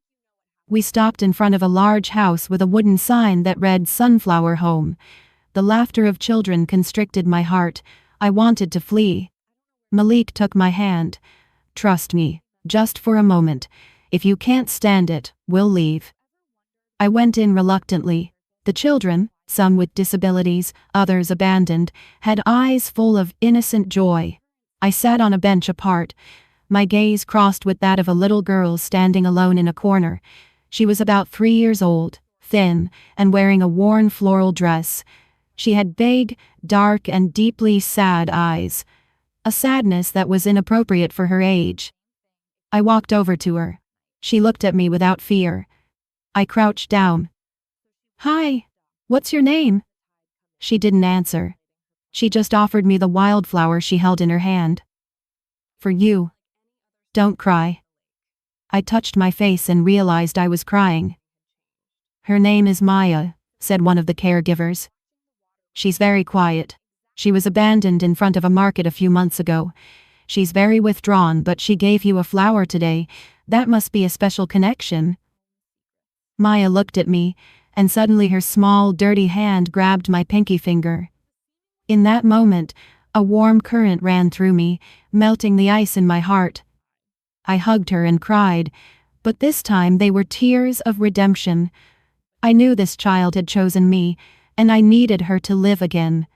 We stopped in front of a large house with a wooden sign that read Sunflower Home. The laughter of children constricted my heart. I wanted to flee. Malik took my hand. Trust me, just for a moment. If you can't stand it, we'll leave. I went in reluctantly. The children, some with disabilities, others abandoned, had eyes full of innocent joy. I sat on a bench apart. My gaze crossed with that of a little girl standing alone in a corner. She was about 3 years old, thin, and wearing a worn floral dress. She had big, dark, and deeply sad eyes. A sadness that was inappropriate for her age. I walked over to her. She looked at me without fear. I crouched down. Hi, what's your name? She didn't answer. She just offered me the wildflower she held in her hand. For you. Don't cry. I touched my face and realized I was crying. Her name is Maya, said one of the caregivers. She's very quiet. She was abandoned in front of a market a few months ago. She's very withdrawn, but she gave you a flower today. That must be a special connection." Maya looked at me, and suddenly her small, dirty hand grabbed my pinky finger. In that moment, a warm current ran through me, melting the ice in my heart. I hugged her and cried, but this time they were tears of redemption. I knew this child had chosen me, and I needed her to live again.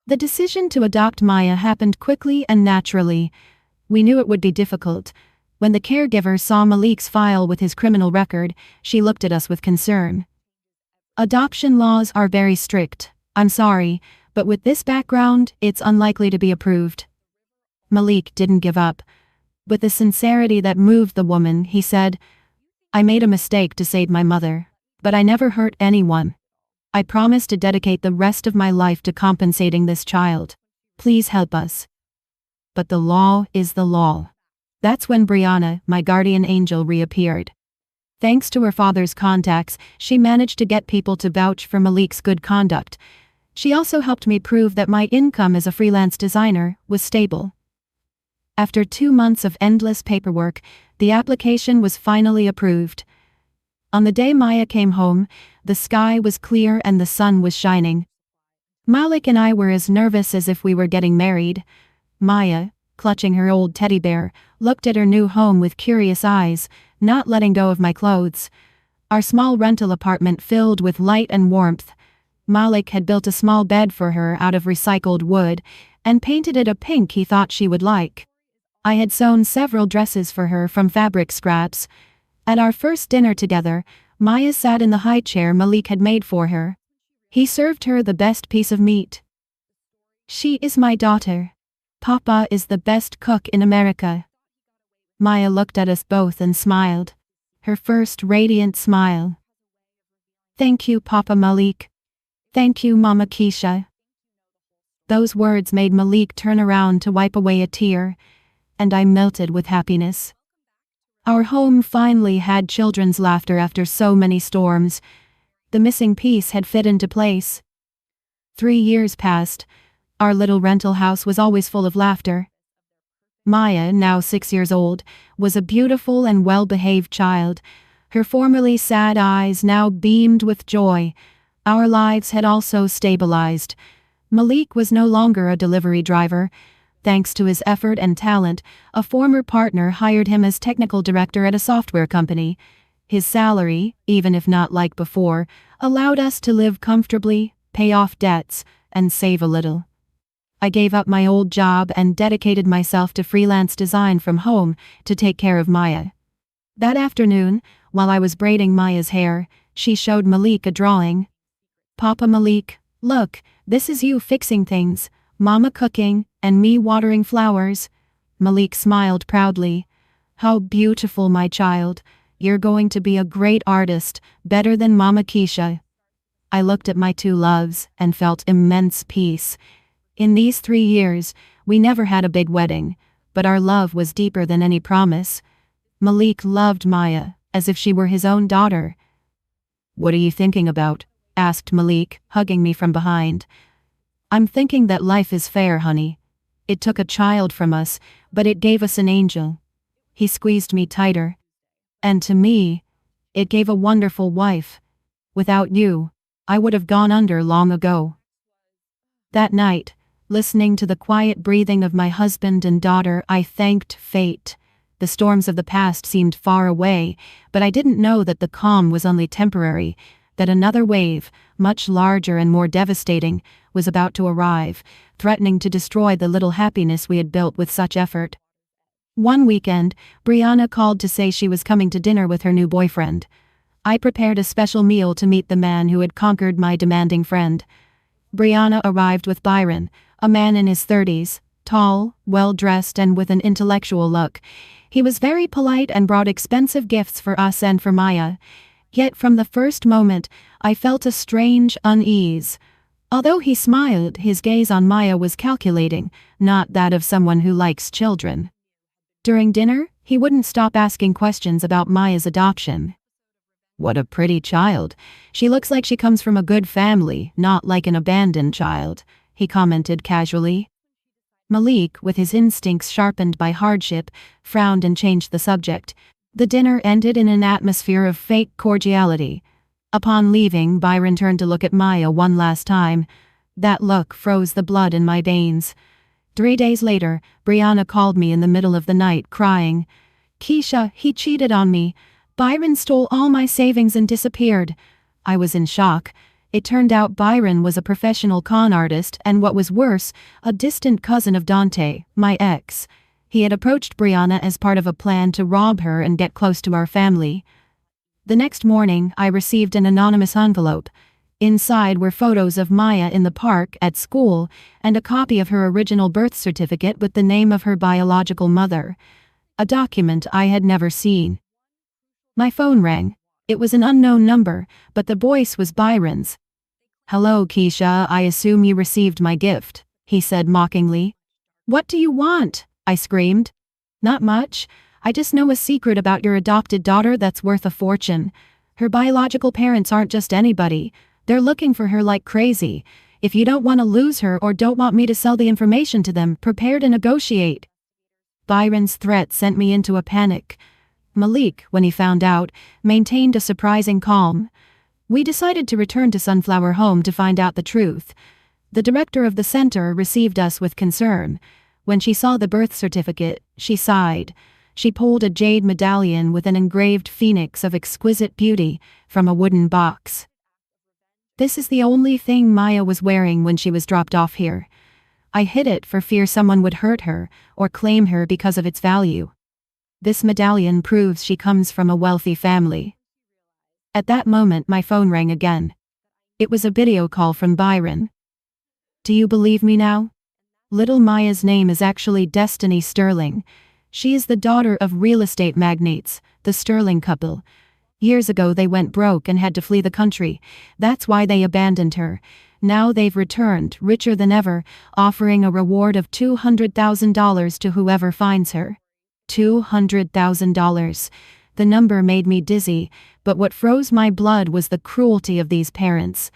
The decision to adopt Maya happened quickly and naturally. We knew it would be difficult. When the caregiver saw Malik's file with his criminal record, she looked at us with concern. "Adoption laws are very strict. I'm sorry, but with this background, it's unlikely to be approved." Malik didn't give up. With a sincerity that moved the woman, he said, "I made a mistake to save my mother, but I never hurt anyone. I promise to dedicate the rest of my life to compensating this child. Please help us." But the law is the law. That's when Brianna, my guardian angel, reappeared. Thanks to her father's contacts, she managed to get people to vouch for Malik's good conduct. She also helped me prove that my income as a freelance designer was stable. After 2 months of endless paperwork, the application was finally approved. On the day Maya came home, the sky was clear and the sun was shining. Malik and I were as nervous as if we were getting married. Maya, clutching her old teddy bear, looked at her new home with curious eyes, not letting go of my clothes. Our small rental apartment filled with light and warmth. Malik had built a small bed for her out of recycled wood, and painted it a pink he thought she would like. I had sewn several dresses for her from fabric scraps. At our first dinner together, Maya sat in the high chair Malik had made for her. He served her the best piece of meat. "She is my daughter. Papa is the best cook in America." Maya looked at us both and smiled. Her first radiant smile. "Thank you, Papa Malik. Thank you, Mama Keisha." Those words made Malik turn around to wipe away a tear, and I melted with happiness. Our home finally had children's laughter after so many storms. The missing piece had fit into place. 3 years passed. Our little rental house was always full of laughter. Maya, now 6 years old, was a beautiful and well-behaved child. Her formerly sad eyes now beamed with joy. Our lives had also stabilized. Malik was no longer a delivery driver. Thanks to his effort and talent, a former partner hired him as technical director at a software company. His salary, even if not like before, allowed us to live comfortably, pay off debts, and save a little. I gave up my old job and dedicated myself to freelance design from home to take care of Maya. That afternoon, while I was braiding Maya's hair, she showed Malik a drawing. "Papa Malik, look, this is you fixing things, Mama cooking, and me watering flowers." Malik smiled proudly. "How beautiful, my child. You're going to be a great artist, better than Mama Keisha." I looked at my two loves and felt immense peace. In these 3 years, we never had a big wedding, but our love was deeper than any promise. Malik loved Maya, as if she were his own daughter. "What are you thinking about?" asked Malik, hugging me from behind. "I'm thinking that life is fair, honey. It took a child from us, but it gave us an angel." He squeezed me tighter. "And to me, it gave a wonderful wife. Without you, I would have gone under long ago." That night, listening to the quiet breathing of my husband and daughter, I thanked fate. The storms of the past seemed far away, but I didn't know that the calm was only temporary, that another wave, much larger and more devastating, was about to arrive, threatening to destroy the little happiness we had built with such effort. One weekend, Brianna called to say she was coming to dinner with her new boyfriend. I prepared a special meal to meet the man who had conquered my demanding friend. Brianna arrived with Byron, a man in his 30s, tall, well-dressed and with an intellectual look. He was very polite and brought expensive gifts for us and for Maya. Yet from the first moment, I felt a strange unease. Although he smiled, his gaze on Maya was calculating, not that of someone who likes children. During dinner, he wouldn't stop asking questions about Maya's adoption. What a pretty child. She looks like she comes from a good family, not like an abandoned child, he commented casually. Malik, with his instincts sharpened by hardship, frowned and changed the subject. The dinner ended in an atmosphere of fake cordiality. Upon leaving, Byron turned to look at Maya one last time. That look froze the blood in my veins. 3 days later, Brianna called me in the middle of the night, crying, "Keisha, he cheated on me. Byron stole all my savings and disappeared." I was in shock. It turned out Byron was a professional con artist and, what was worse, a distant cousin of Dante, my ex. He had approached Brianna as part of a plan to rob her and get close to our family. The next morning, I received an anonymous envelope. Inside were photos of Maya in the park, at school, and a copy of her original birth certificate with the name of her biological mother. A document I had never seen. My phone rang. It was an unknown number, but the voice was Byron's. "Hello, Keisha, I assume you received my gift," he said mockingly. "What do you want?" I screamed. "Not much. I just know a secret about your adopted daughter that's worth a fortune. Her biological parents aren't just anybody. They're looking for her like crazy. If you don't want to lose her or don't want me to sell the information to them, prepare to negotiate." Byron's threat sent me into a panic. Malik, when he found out, maintained a surprising calm. We decided to return to Sunflower Home to find out the truth. The director of the center received us with concern. When she saw the birth certificate, she sighed. She pulled a jade medallion with an engraved phoenix of exquisite beauty from a wooden box. "This is the only thing Maya was wearing when she was dropped off here. I hid it for fear someone would hurt her or claim her because of its value. This medallion proves she comes from a wealthy family." At that moment, my phone rang again. It was a video call from Byron. "Do you believe me now? Little Maya's name is actually Destiny Sterling. She is the daughter of real estate magnates, the Sterling couple. Years ago they went broke and had to flee the country. That's why they abandoned her. Now they've returned, richer than ever, offering a reward of $200,000 to whoever finds her." $200,000. The number made me dizzy, but what froze my blood was the cruelty of these parents.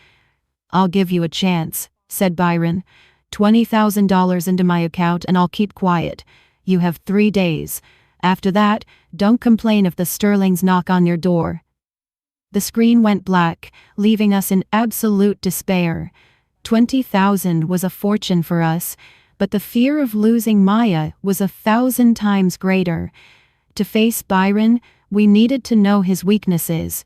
"I'll give you a chance," said Byron. $20,000 into my account and I'll keep quiet. You have 3 days. After that, don't complain if the Sterlings knock on your door." The screen went black, leaving us in absolute despair. 20,000 was a fortune for us, but the fear of losing Maya was 1,000 times greater. To face Byron, we needed to know his weaknesses.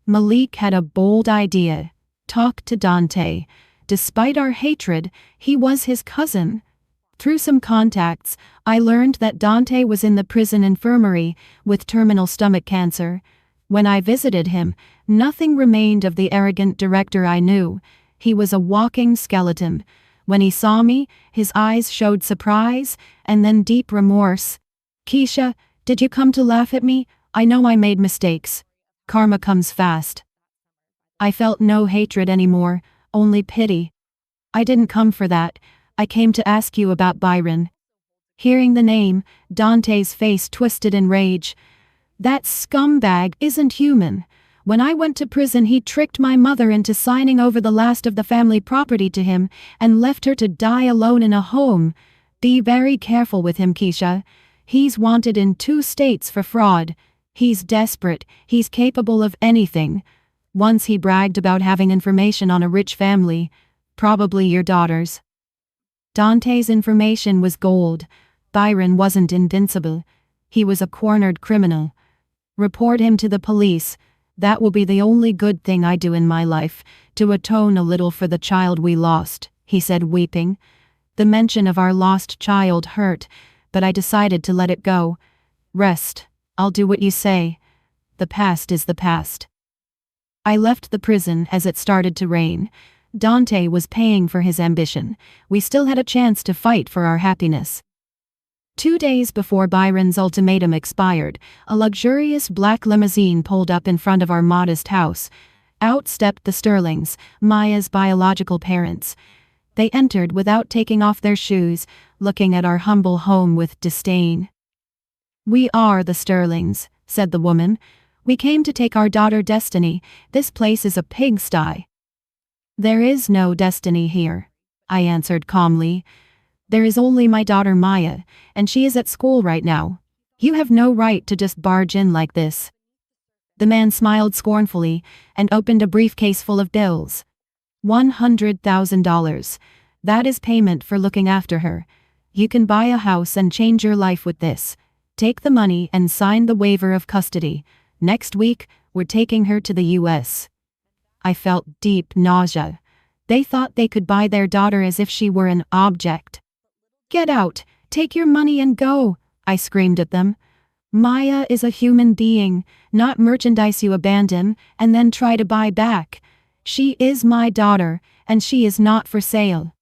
Malik had a bold idea: talk to Dante. Despite our hatred, he was his cousin. Through some contacts, I learned that Dante was in the prison infirmary with terminal stomach cancer. When I visited him, nothing remained of the arrogant director I knew. He was a walking skeleton. When he saw me, his eyes showed surprise and then deep remorse. "Keisha, did you come to laugh at me? I know I made mistakes. Karma comes fast." I felt no hatred anymore, only pity. "I didn't come for that. I came to ask you about Byron." Hearing the name, Dante's face twisted in rage. "That scumbag isn't human. When I went to prison, he tricked my mother into signing over the last of the family property to him and left her to die alone in a home. Be very careful with him, Keisha. He's wanted in 2 states for fraud. He's desperate. He's capable of anything. Once he bragged about having information on a rich family, probably your daughter's." Dante's information was gold. Byron wasn't invincible. He was a cornered criminal. "Report him to the police. That will be the only good thing I do in my life, to atone a little for the child we lost," he said, weeping. The mention of our lost child hurt, but I decided to let it go. "Rest. I'll do what you say. The past is the past." I left the prison as it started to rain. Dante was paying for his ambition. We still had a chance to fight for our happiness. 2 days before Byron's ultimatum expired, a luxurious black limousine pulled up in front of our modest house. Out stepped the Sterlings, Maya's biological parents. They entered without taking off their shoes, looking at our humble home with disdain. "We are the Sterlings," said the woman. We came to take our daughter Destiny. This place is a pigsty. There is no destiny here, I answered calmly. There is only my daughter Maya, and she is at school right now. You have no right to just barge in like this. The man smiled scornfully and opened a briefcase full of bills. $100,000. That is payment for looking after her. You can buy a house and change your life with this. Take the money and sign the waiver of custody. Next week, we're taking her to the U.S. I felt deep nausea. They thought they could buy their daughter as if she were an object. Get out, take your money and go, I screamed at them. Maya is a human being, not merchandise you abandon and then try to buy back. She is my daughter, and she is not for sale.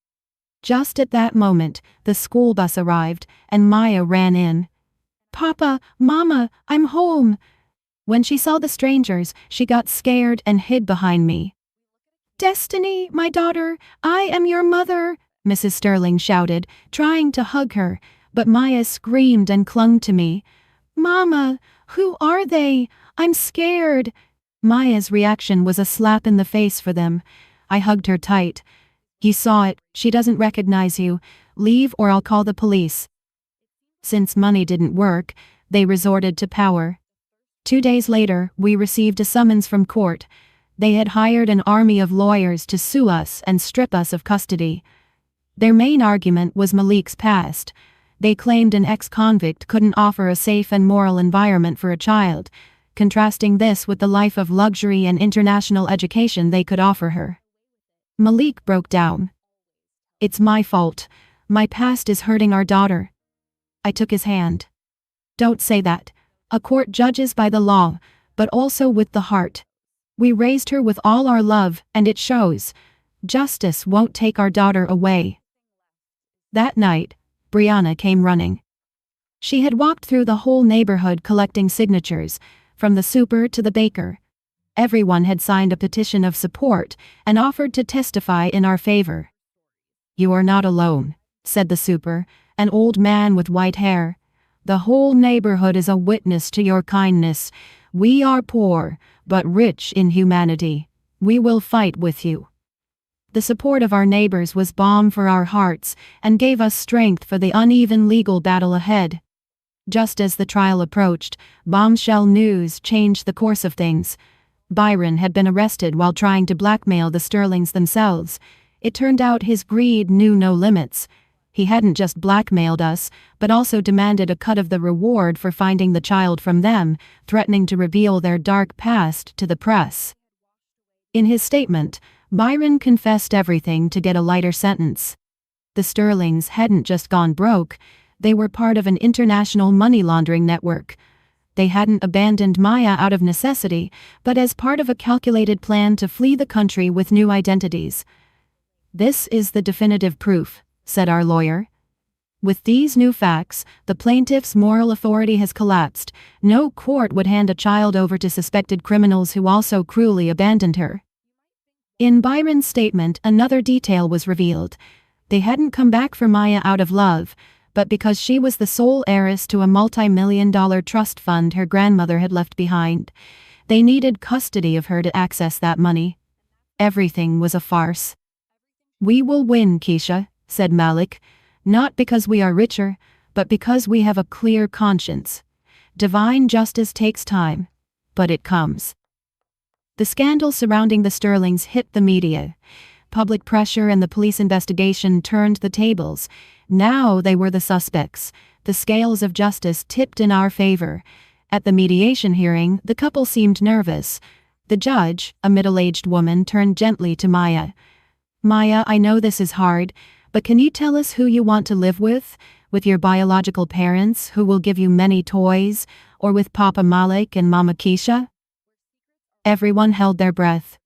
Just at that moment, the school bus arrived, and Maya ran in. Papa, Mama, I'm home. When she saw the strangers, she got scared and hid behind me. Destiny, my daughter, I am your mother, Mrs. Sterling shouted, trying to hug her, but Maya screamed and clung to me. Mama, who are they? I'm scared. Maya's reaction was a slap in the face for them. I hugged her tight. You saw it, she doesn't recognize you. Leave or I'll call the police. Since money didn't work, they resorted to power. 2 days later, we received a summons from court. They had hired an army of lawyers to sue us and strip us of custody. Their main argument was Malik's past. They claimed an ex-convict couldn't offer a safe and moral environment for a child, contrasting this with the life of luxury and international education they could offer her. Malik broke down. It's my fault. My past is hurting our daughter. I took his hand. Don't say that. A court judges by the law, but also with the heart. We raised her with all our love, and it shows. Justice won't take our daughter away. That night, Brianna came running. She had walked through the whole neighborhood collecting signatures, from the super to the baker. Everyone had signed a petition of support and offered to testify in our favor. You are not alone, said the super, an old man with white hair. The whole neighborhood is a witness to your kindness. We are poor, but rich in humanity. We will fight with you. The support of our neighbors was balm for our hearts and gave us strength for the uneven legal battle ahead. Just as the trial approached, bombshell news changed the course of things. Byron had been arrested while trying to blackmail the Sterlings themselves. It turned out his greed knew no limits. He hadn't just blackmailed us, but also demanded a cut of the reward for finding the child from them, threatening to reveal their dark past to the press. In his statement, Byron confessed everything to get a lighter sentence. The Sterlings hadn't just gone broke, they were part of an international money laundering network. They hadn't abandoned Maya out of necessity, but as part of a calculated plan to flee the country with new identities. This is the definitive proof, said our lawyer. With these new facts, the plaintiff's moral authority has collapsed. No court would hand a child over to suspected criminals who also cruelly abandoned her. In Byron's statement, another detail was revealed. They hadn't come back for Maya out of love, but because she was the sole heiress to a multi-million-dollar trust fund her grandmother had left behind. They needed custody of her to access that money. Everything was a farce. We will win, Keisha, said Malik, not because we are richer, but because we have a clear conscience. Divine justice takes time, but it comes. The scandal surrounding the Sterlings hit the media. Public pressure and the police investigation turned the tables. Now they were the suspects. The scales of justice tipped in our favor. At the mediation hearing, the couple seemed nervous. The judge, a middle-aged woman, turned gently to Maya. Maya, I know this is hard, but can you tell us who you want to live with? With your biological parents, who will give you many toys, or with Papa Malik and Mama Keisha? Everyone held their breath.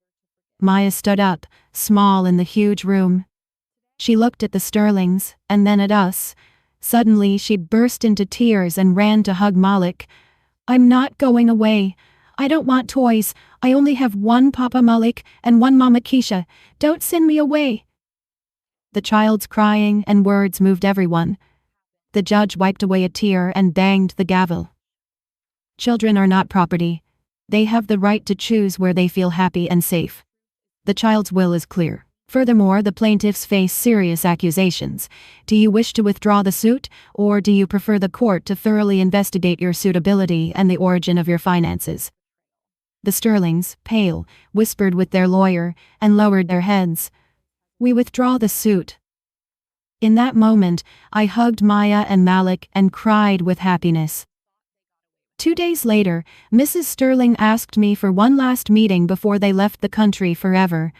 Maya stood up, small in the huge room. She looked at the Sterlings, and then at us. Suddenly she burst into tears and ran to hug Malik. I'm not going away. I don't want toys. I only have one Papa Malik and one Mama Keisha. Don't send me away. The child's crying and words moved everyone. The judge wiped away a tear and banged the gavel. Children are not property. They have the right to choose where they feel happy and safe. The child's will is clear. Furthermore, the plaintiffs face serious accusations. Do you wish to withdraw the suit, or do you prefer the court to thoroughly investigate your suitability and the origin of your finances? The Sterlings, pale, whispered with their lawyer, and lowered their heads. We withdraw the suit. In that moment, I hugged Maya and Malik and cried with happiness. 2 days later, Mrs. Sterling asked me for one last meeting before they left the country forever.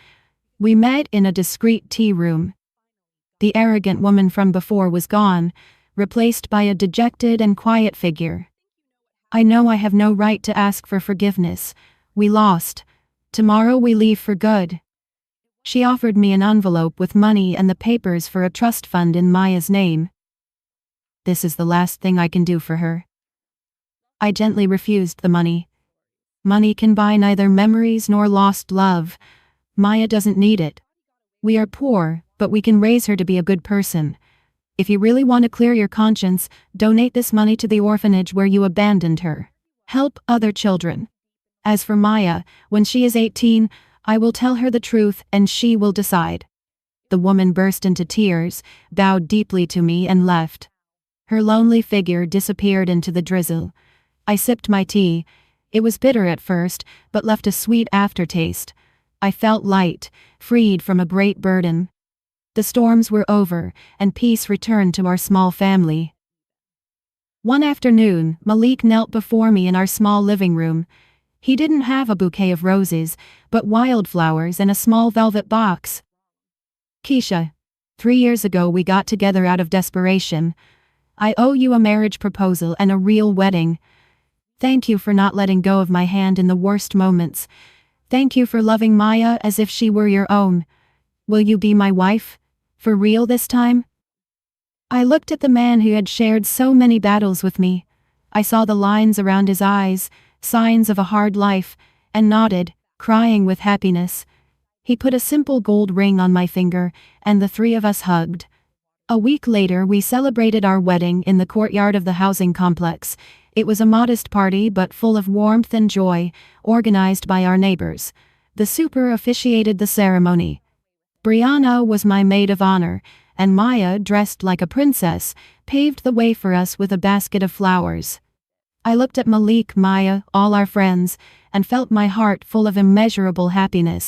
We met in a discreet tea room. The arrogant woman from before was gone, replaced by a dejected and quiet figure. I know I have no right to ask for forgiveness. We lost. Tomorrow we leave for good. She offered me an envelope with money and the papers for a trust fund in Maya's name. This is the last thing I can do for her. I gently refused the money. Money can buy neither memories nor lost love. Maya doesn't need it. We are poor, but we can raise her to be a good person. If you really want to clear your conscience, donate this money to the orphanage where you abandoned her. Help other children. As for Maya, when she is 18, I will tell her the truth and she will decide. The woman burst into tears, bowed deeply to me and left. Her lonely figure disappeared into the drizzle. I sipped my tea. It was bitter at first, but left a sweet aftertaste. I felt light, freed from a great burden. The storms were over, and peace returned to our small family. One afternoon, Malik knelt before me in our small living room. He didn't have a bouquet of roses, but wildflowers and a small velvet box. Keisha, 3 years ago we got together out of desperation. I owe you a marriage proposal and a real wedding. Thank you for not letting go of my hand in the worst moments. Thank you for loving Maya as if she were your own. Will you be my wife? For real this time? I looked at the man who had shared so many battles with me. I saw the lines around his eyes, signs of a hard life, and nodded, crying with happiness. He put a simple gold ring on my finger, and the three of us hugged. A week later we celebrated our wedding in the courtyard of the housing complex. It was a modest party but full of warmth and joy, organized by our neighbors. The super officiated the ceremony. Brianna was my maid of honor, and Maya, dressed like a princess, paved the way for us with a basket of flowers. I looked at Malik, Maya, all our friends, and felt my heart full of immeasurable happiness.